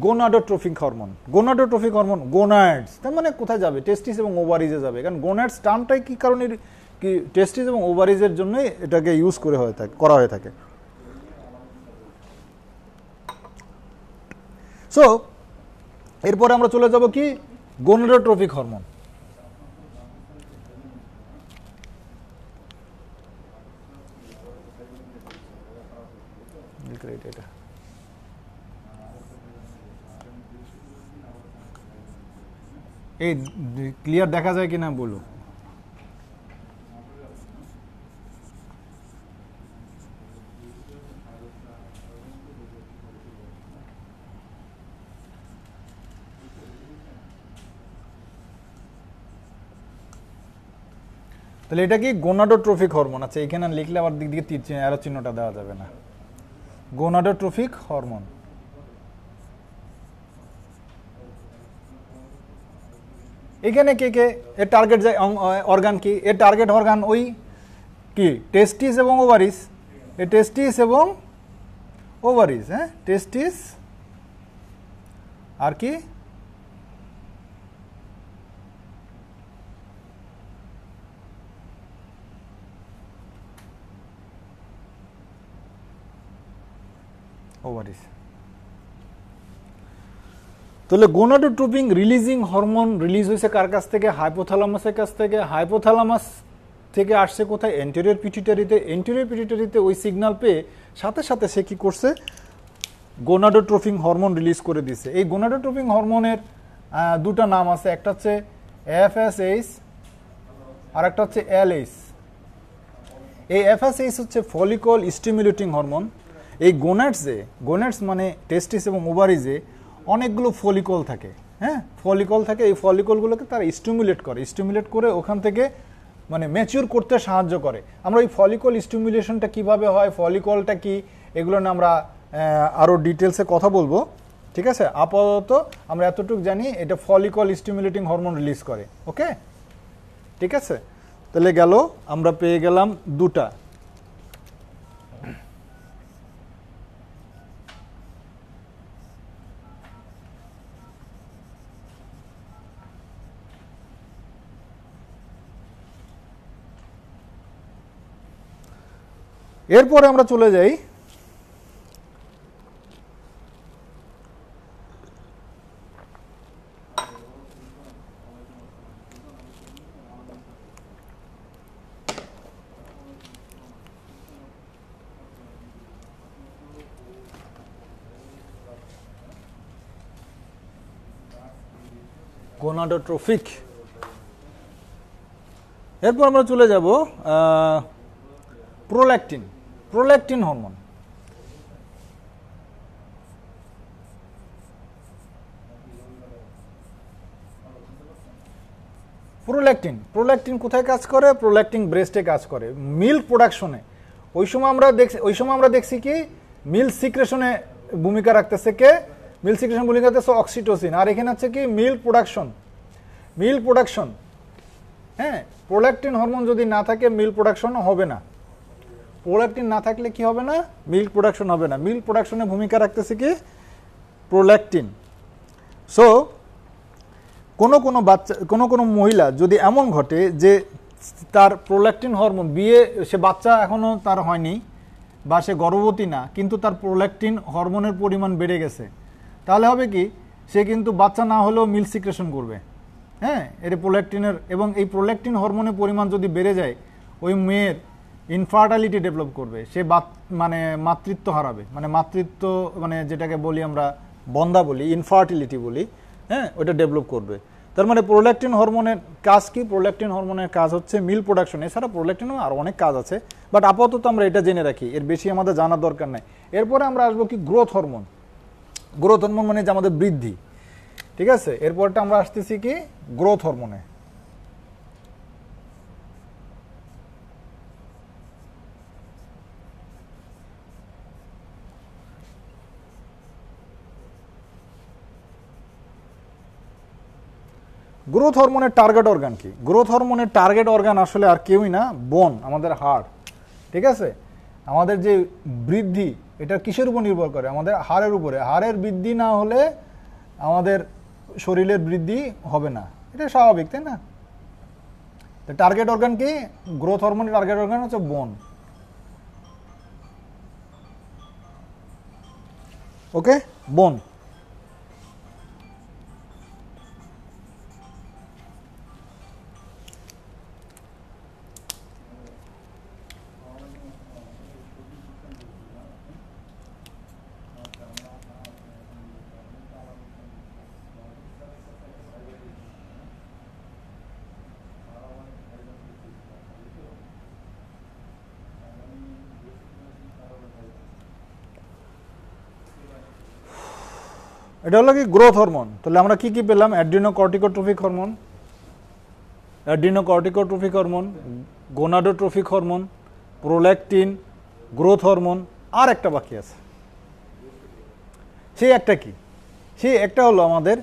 গোনাডোট্রফিক হরমোন। গোনাডোট্রফিক হরমোন, গোনাডস, তার মানে কোথায় যাবে? টেস্টিস এবং ওভারিজে যাবে। কারণ গোনাডস টার্মটাই কি কারণে, কি টেস্টিস এবং ওভারিজের জন্যই এটাকে ইউজ করা হয়ে থাকে। সো এরপরে আমরা চলে যাব কি? গোনাডোট্রফিক হরমোন। এটা এই ক্লিয়ার দেখা যায় কিনা বলো? তাহলে এটা কি গোনাডোট্রফিক হরমোন। আচ্ছা, এখানে লিখলে আবার দিক দিকে তীর অ্যারো চিহ্নটা দেওয়া যাবে না। গোনাডোট্রফিক হরমোন, এখানে কে কে এর টার্গেট অর্গান কি? এর টার্গেট অর্গান ওই কি টেস্টিস এবং ওভারিস। এই টেস্টিস এবং ওভারিস, হ্যাঁ, টেস্টিস আর কি ওভারিস। তাহলে গোনাডোট্রপিং রিলিজিং হরমোন রিলিজ হয়েছে কার কাছ থেকে? হাইপোথ্যালামাসের কাছ থেকে। হাইপোথ্যালামাস থেকে আসছে কোথায়? এন্টেরিয়র পিটুইটারিতে। এন্টেরিয়র পিটুইটারিতে ওই সিগন্যাল পেয়ে সাথে সাথে সে কি করছে? গোনাডোট্রপিং হরমোন রিলিজ করে দিছে। এই গোনাডোট্রপিং হরমোনের দুটো নাম আছে, একটা হচ্ছে এফএসএইচ আর একটা হচ্ছে এলএইচ। এই এফএসএইচ হচ্ছে ফলিকল স্টিমুলেটিং হরমোন। এই গোনাডস মানে টেস্টিস এবং ওভারিজে অনেকগুলো ফলিকল থাকে, হ্যাঁ, ফলিকল থাকে। এই ফলিকলগুলোকে তারা স্টিমুলেট করে ওখান থেকে মানে ম্যাচিউর করতে সাহায্য করে। আমরা এই ফলিকল স্টিমুলেশনটা কিভাবে হয়, ফলিকলটা কি, এগুলো নিয়ে আমরা আরও ডিটেলসে কথা বলবো, ঠিক আছে। আপাতত আমরা এতটুকু জানি এটা ফলিকল স্টিমুলেটিং হরমোন রিলিজ করে। ওকে, ঠিক আছে। তাহলে গেল, আমরা পেয়ে গেলাম দুটা। এরপরে আমরা চলে যাই গোনাডোট্রফিক। এরপর আমরা চলে যাব প্রোল্যাকটিন হরমোন। প্রোল্যাকটিন কোথায় কাজ করে? প্রোল্যাকটিন ব্রেস্টে কাজ করে, মিল্ক প্রোডাকশনে। ওই সময় আমরা দেখছি কি মিল্ক সিক্রেশনে ভূমিকা রাখতেছে কে? মিল্ক সিক্রেশন ভূমিকা রাখতেছে অক্সিটোসিন। আর এখানে হচ্ছে কি মিল্ক প্রোডাকশন। হ্যাঁ, প্রোল্যাকটিন হরমোন যদি না থাকে মিল্ক প্রোডাকশন হবে না। প্রোল্যাকটিন না থাকলে কি হবে না? মিল্ক প্রোডাকশন হবে না। মিল্ক প্রোডাকশনে ভূমিকা রাখতেছে কি? প্রোল্যাকটিন। সো কোনো মহিলা যদি এমন ঘটে যে তার প্রোল্যাকটিন হরমোন সে বাচ্চা এখনো তার হয়নি বা সে গর্ভবতী না, কিন্তু তার প্রোল্যাকটিন হরমোনের পরিমাণ বেড়ে গেছে, তাহলে হবে কি সে কিন্তু বাচ্চা না হলেও মিল্ক সিক্রেশন করবে। হ্যাঁ, এটা প্রোল্যাকটিনের, এবং এই প্রোল্যাকটিন হরমোনের পরিমাণ যদি বেড়ে যায় ওই মেয়ের ইনফার্টালিটি ডেভেলপ করবে, সে মাতৃত্ব হারাবে, মানে যেটাকে বলি আমরা বন্ধা বলি, ইনফার্টিলিটি বলি, হ্যাঁ, ওইটা ডেভেলপ করবে। তার মানে প্রোল্যাকটিন হরমোনের কাজ কি? প্রোল্যাকটিন হরমোনের কাজ হচ্ছে মিল্ক প্রোডাকশন। এছাড়া প্রোল্যাকটিন আর অনেক কাজ আছে, বাট আপাতত আমরা এটা জেনে রাখি, এর বেশি আমাদের জানার দরকার নাই। এরপরে আমরা আসবো কি গ্রোথ হরমোন। গ্রোথ হরমোন মানে যে আমাদের বৃদ্ধি, ঠিক আছে। এরপরটা আমরা আসতেছি কি গ্রোথ হরমোনে। গ্রোথ হরমোনের টার্গেট অর্গান কি? গ্রোথ হরমোনের টার্গেট অর্গান আসলে আর কেউই না, বোন, আমাদের হাড়, ঠিক আছে। আমাদের যে বৃদ্ধি, এটা কিসের উপর নির্ভর করে? আমাদের হাড়ের উপরে। হাড়ের বৃদ্ধি না হলে আমাদের শরীরের বৃদ্ধি হবে না, এটা স্বাভাবিক, তাই না? টার্গেট অর্গান কি? গ্রোথ হরমোনের টার্গেট অর্গান হচ্ছে বোন। ওকে, বোন। এটা হলো কি গ্রোথ হরমোন। তাহলে আমরা কি কি পেলাম? Adrenocorticotrophic hormone, adrenocorticotrophic hormone, gonadotrophic hormone, prolactin, growth hormone, আর একটা বাকি আছে। সেই একটা কি? সেই একটা হলো আমাদের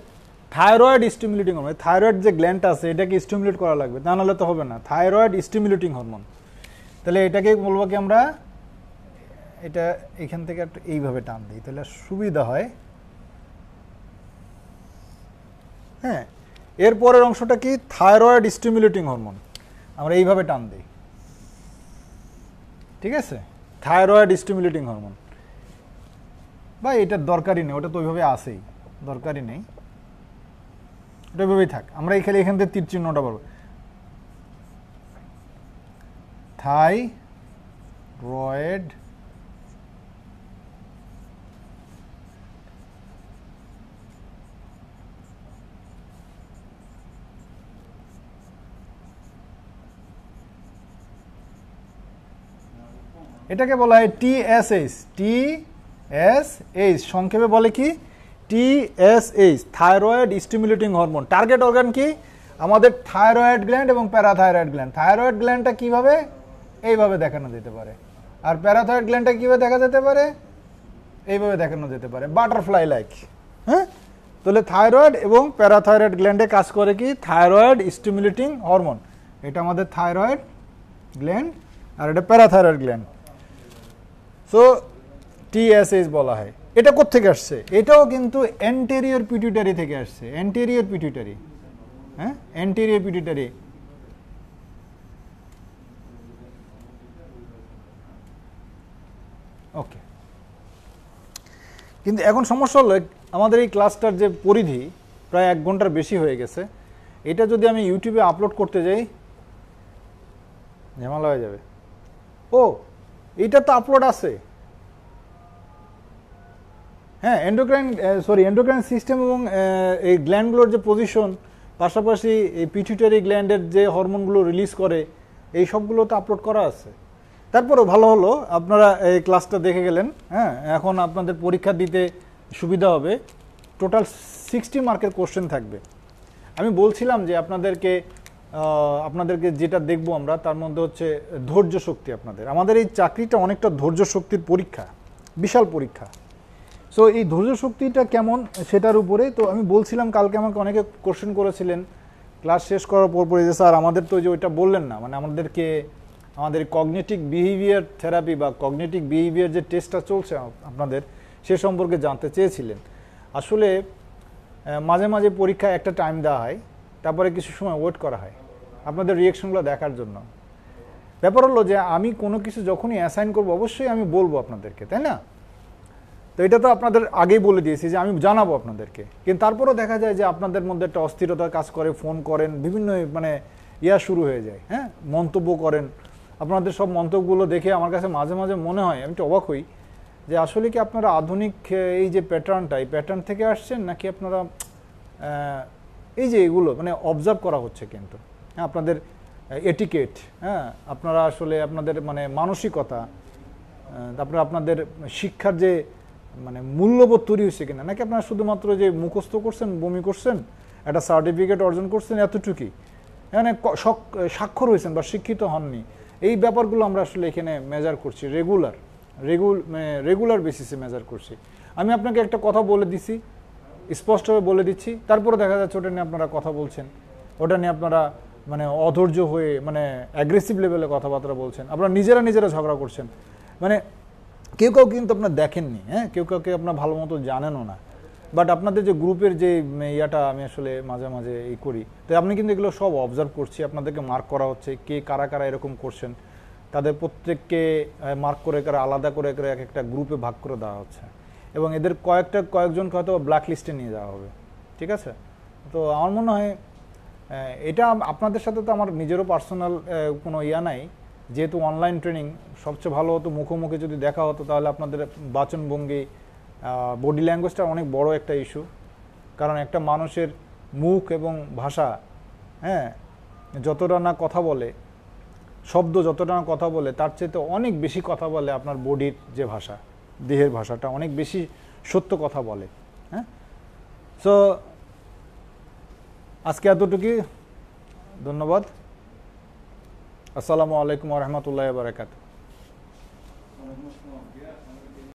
থাইরয়েড স্টিমুলেটিং হরমোন। থাইরয়েড যে গ্ল্যান্ডটা আছে এটাকে স্টিমুলেট করা লাগবে, তা নাহলে তো হবে না। Thyroid stimulating hormone. তাহলে এটাকে বলবো কি আমরা, এটা এখান থেকে একটু এইভাবে টান দিই, তাহলে সুবিধা হয়। হ্যাঁ, এরপরের অংশটা কি? Thyroid stimulating hormone. আমরা এইভাবে টান দিই, ঠিক আছে। থাইরয়েড স্টিমুলেটিং হরমোন, বা এটার দরকারই নেই, ওটা তো ওইভাবে আসেই, দরকারই নেই, ওটা ওইভাবেই থাক। আমরা এখানে এখান থেকে তীর চিহ্নটা পাবো, থাইরয়েড এটাকে বলা হয় টিএসএইচ। টিএসএইচ সংক্ষেপে বলে কি? TSH, thyroid stimulating hormone. Target organ কি? আমাদের থাইরয়েড গ্ল্যান্ড এবং প্যারাথাইরয়েড গ্ল্যান্ড। থাইরয়েড গ্ল্যান্ডটা কিভাবে? এইভাবে দেখানো যেতে পারে। আর প্যারাথাইরয়েড গ্ল্যান্ডটা কিভাবে দেখা যেতে পারে? এইভাবে দেখানো যেতে পারে, বাটারফ্লাই লাইক। হ্যাঁ, তাহলে থাইরয়েড এবং প্যারাথাইরয়েড গ্ল্যান্ডে কাজ করে কি? Thyroid stimulating hormone. এটা আমাদের থাইরয়েড গ্ল্যান্ড আর এটা প্যারাথাইরয়েড গ্ল্যান্ড। সো টিএসএইচ বলা হয়। এটা কোত্থেকে আসছে? এটাও কিন্তু অ্যান্টেরিয়র পিটুইটারি থেকে আসছে। অ্যান্টেরিয়র পিটুইটারি, হ্যাঁ, অ্যান্টেরিয়র পিটুইটারি। ওকে, কিন্তু এখন সমস্যা হলো আমাদের এই ক্লাসটার যে পরিধি প্রায় 1 ঘন্টার বেশি হয়ে গেছে। এটা যদি আমি ইউটিউবে আপলোড করতে যাই ঝামেলা হয়ে যাবে। ও, এইটা তো আপলোড আছে। হ্যাঁ, এন্ডোক্রাইন সিস্টেম এবং এই গ্ল্যান্ডগুলোর যে পজিশন, পাশাপাশি এই পিটুইটারি গ্ল্যান্ডের যে হরমোনগুলো রিলিজ করে, এই সবগুলো তো আপলোড করা আছে। তারপরেও ভালো হলো আপনারা এই ক্লাসটা দেখে গেলেন। হ্যাঁ, এখন আপনাদের পরীক্ষা দিতে সুবিধা হবে। টোটাল 60 মার্কের কোশ্চেন থাকবে। আমি বলছিলাম যে আপনাদেরকে যেটা দেখবো আমরা, তার মধ্যে হচ্ছে ধৈর্য শক্তি। আমাদের এই চাকরিটা অনেকটা ধৈর্য শক্তির পরীক্ষা, বিশাল পরীক্ষা। সো এই ধৈর্য শক্তিটা কেমন সেটার উপরে তো আমি বলছিলাম। কালকে আমাকে অনেকে কোশ্চেন করেছিলেন ক্লাস শেষ করার পরপরই যে স্যার আমাদের তো যে ওইটা বললেন না, মানে আমাদের কগনিটিভ বিহেভিয়ার থেরাপি বা কগনিটিভ বিহেভিয়ার যে টেস্টটা চলছে আপনাদের, সে সম্পর্কে জানতে চেয়েছিলেন। আসলে মাঝে মাঝে পরীক্ষায় একটা টাইম দেওয়া হয়, তারপরে কিছু সময় ওয়েট করা হয় আপনাদের রিয়েকশনগুলো দেখার জন্য। ব্যাপার হলো যে আমি কোনো কিছু যখনই অ্যাসাইন করবো অবশ্যই আমি বলবো আপনাদেরকে, তাই না? তো এটা তো আপনাদের আগেই বলে দিয়েছি যে আমি জানাবো আপনাদেরকে, কিন্তু তারপরেও দেখা যায় যে আপনাদের মধ্যে একটা অস্থিরতা কাজ করে, ফোন করেন, বিভিন্ন মানে শুরু হয়ে যায়। হ্যাঁ, মন্তব্য করেন। আপনাদের সব মন্তব্যগুলো দেখে আমার কাছে মাঝে মাঝে মনে হয়, আমি একটু অবাক হই যে আসলে কি আপনারা আধুনিক এই যে প্যাটার্নটা, এই প্যাটার্ন থেকে আসছেন, নাকি আপনারা এই যে এগুলো মানে অবজার্ভ করা হচ্ছে কিন্তু, হ্যাঁ, আপনাদের এটিকেট, হ্যাঁ, আপনারা আসলে আপনাদের মানে মানসিকতা, তারপরে আপনাদের শিক্ষার যে মানে মূল্যবোধ তৈরি হয়েছে কিনা, নাকি আপনারা শুধুমাত্র যে মুখস্থ করছেন, বমি করছেন, একটা সার্টিফিকেট অর্জন করছেন, এতটুকুই, মানে স্বাক্ষর হয়েছেন বা শিক্ষিত হননি। এই ব্যাপারগুলো আমরা আসলে এখানে মেজার করছি, রেগুলার বেসিসে মেজার করছি। আমি আপনাকে একটা কথা বলে দিছি, স্পষ্টভাবে বলে দিচ্ছি, তারপরে দেখা যাচ্ছে ওটা নিয়ে আপনারা কথা বলছেন, ওটা নিয়ে আপনারা মানে অধৈর্য হয়ে মানে অ্যাগ্রেসিভ লেভেলে কথাবার্তা বলছেন, আপনারা নিজেরা ঝগড়া করছেন। মানে কেউ কিন্তু আপনার দেখেননি, হ্যাঁ, কাউকে আপনার ভালো মতো জানেনও না, বাট আপনাদের যে গ্রুপের যে ইয়াটা আমি আসলে মাঝে মাঝে এই করি, তো আপনি কিন্তু এগুলো সব অবজার্ভ করছি, আপনাদেরকে মার্ক করা হচ্ছে, কে কারা এরকম করছেন, তাদের প্রত্যেককে মার্ক করে আলাদা করে এক একটা গ্রুপে ভাগ করে দেওয়া হচ্ছে, এবং এদের কয়েকজনকে হয়তো ব্ল্যাক লিস্টে নিয়ে যাওয়া হবে, ঠিক আছে? তো আমার মনে হয় এটা আপনাদের সাথে তো আমার নিজেরও পার্সোনাল কোনো ইয়া নাই, যেহেতু অনলাইন ট্রেনিং, সবচেয়ে ভালো হতো মুখোমুখি যদি দেখা হতো, তাহলে আপনাদের বাচনভঙ্গি, বডি ল্যাঙ্গুয়েজটা অনেক বড় একটা ইস্যু, কারণ একটা মানুষের মুখ এবং ভাষা, হ্যাঁ, যতটা না কথা বলে, শব্দ যতটা না কথা বলে, তার চেয়ে অনেক বেশি কথা বলে আপনার বডির যে ভাষা, দেহের ভাষাটা অনেক বেশি সত্য কথা বলে, হ্যাঁ। সো আজকে এতটুকুই, ধন্যবাদ। আসসালামু আলাইকুম ওয়া রাহমাতুল্লাহি ওয়া বারাকাতুহু।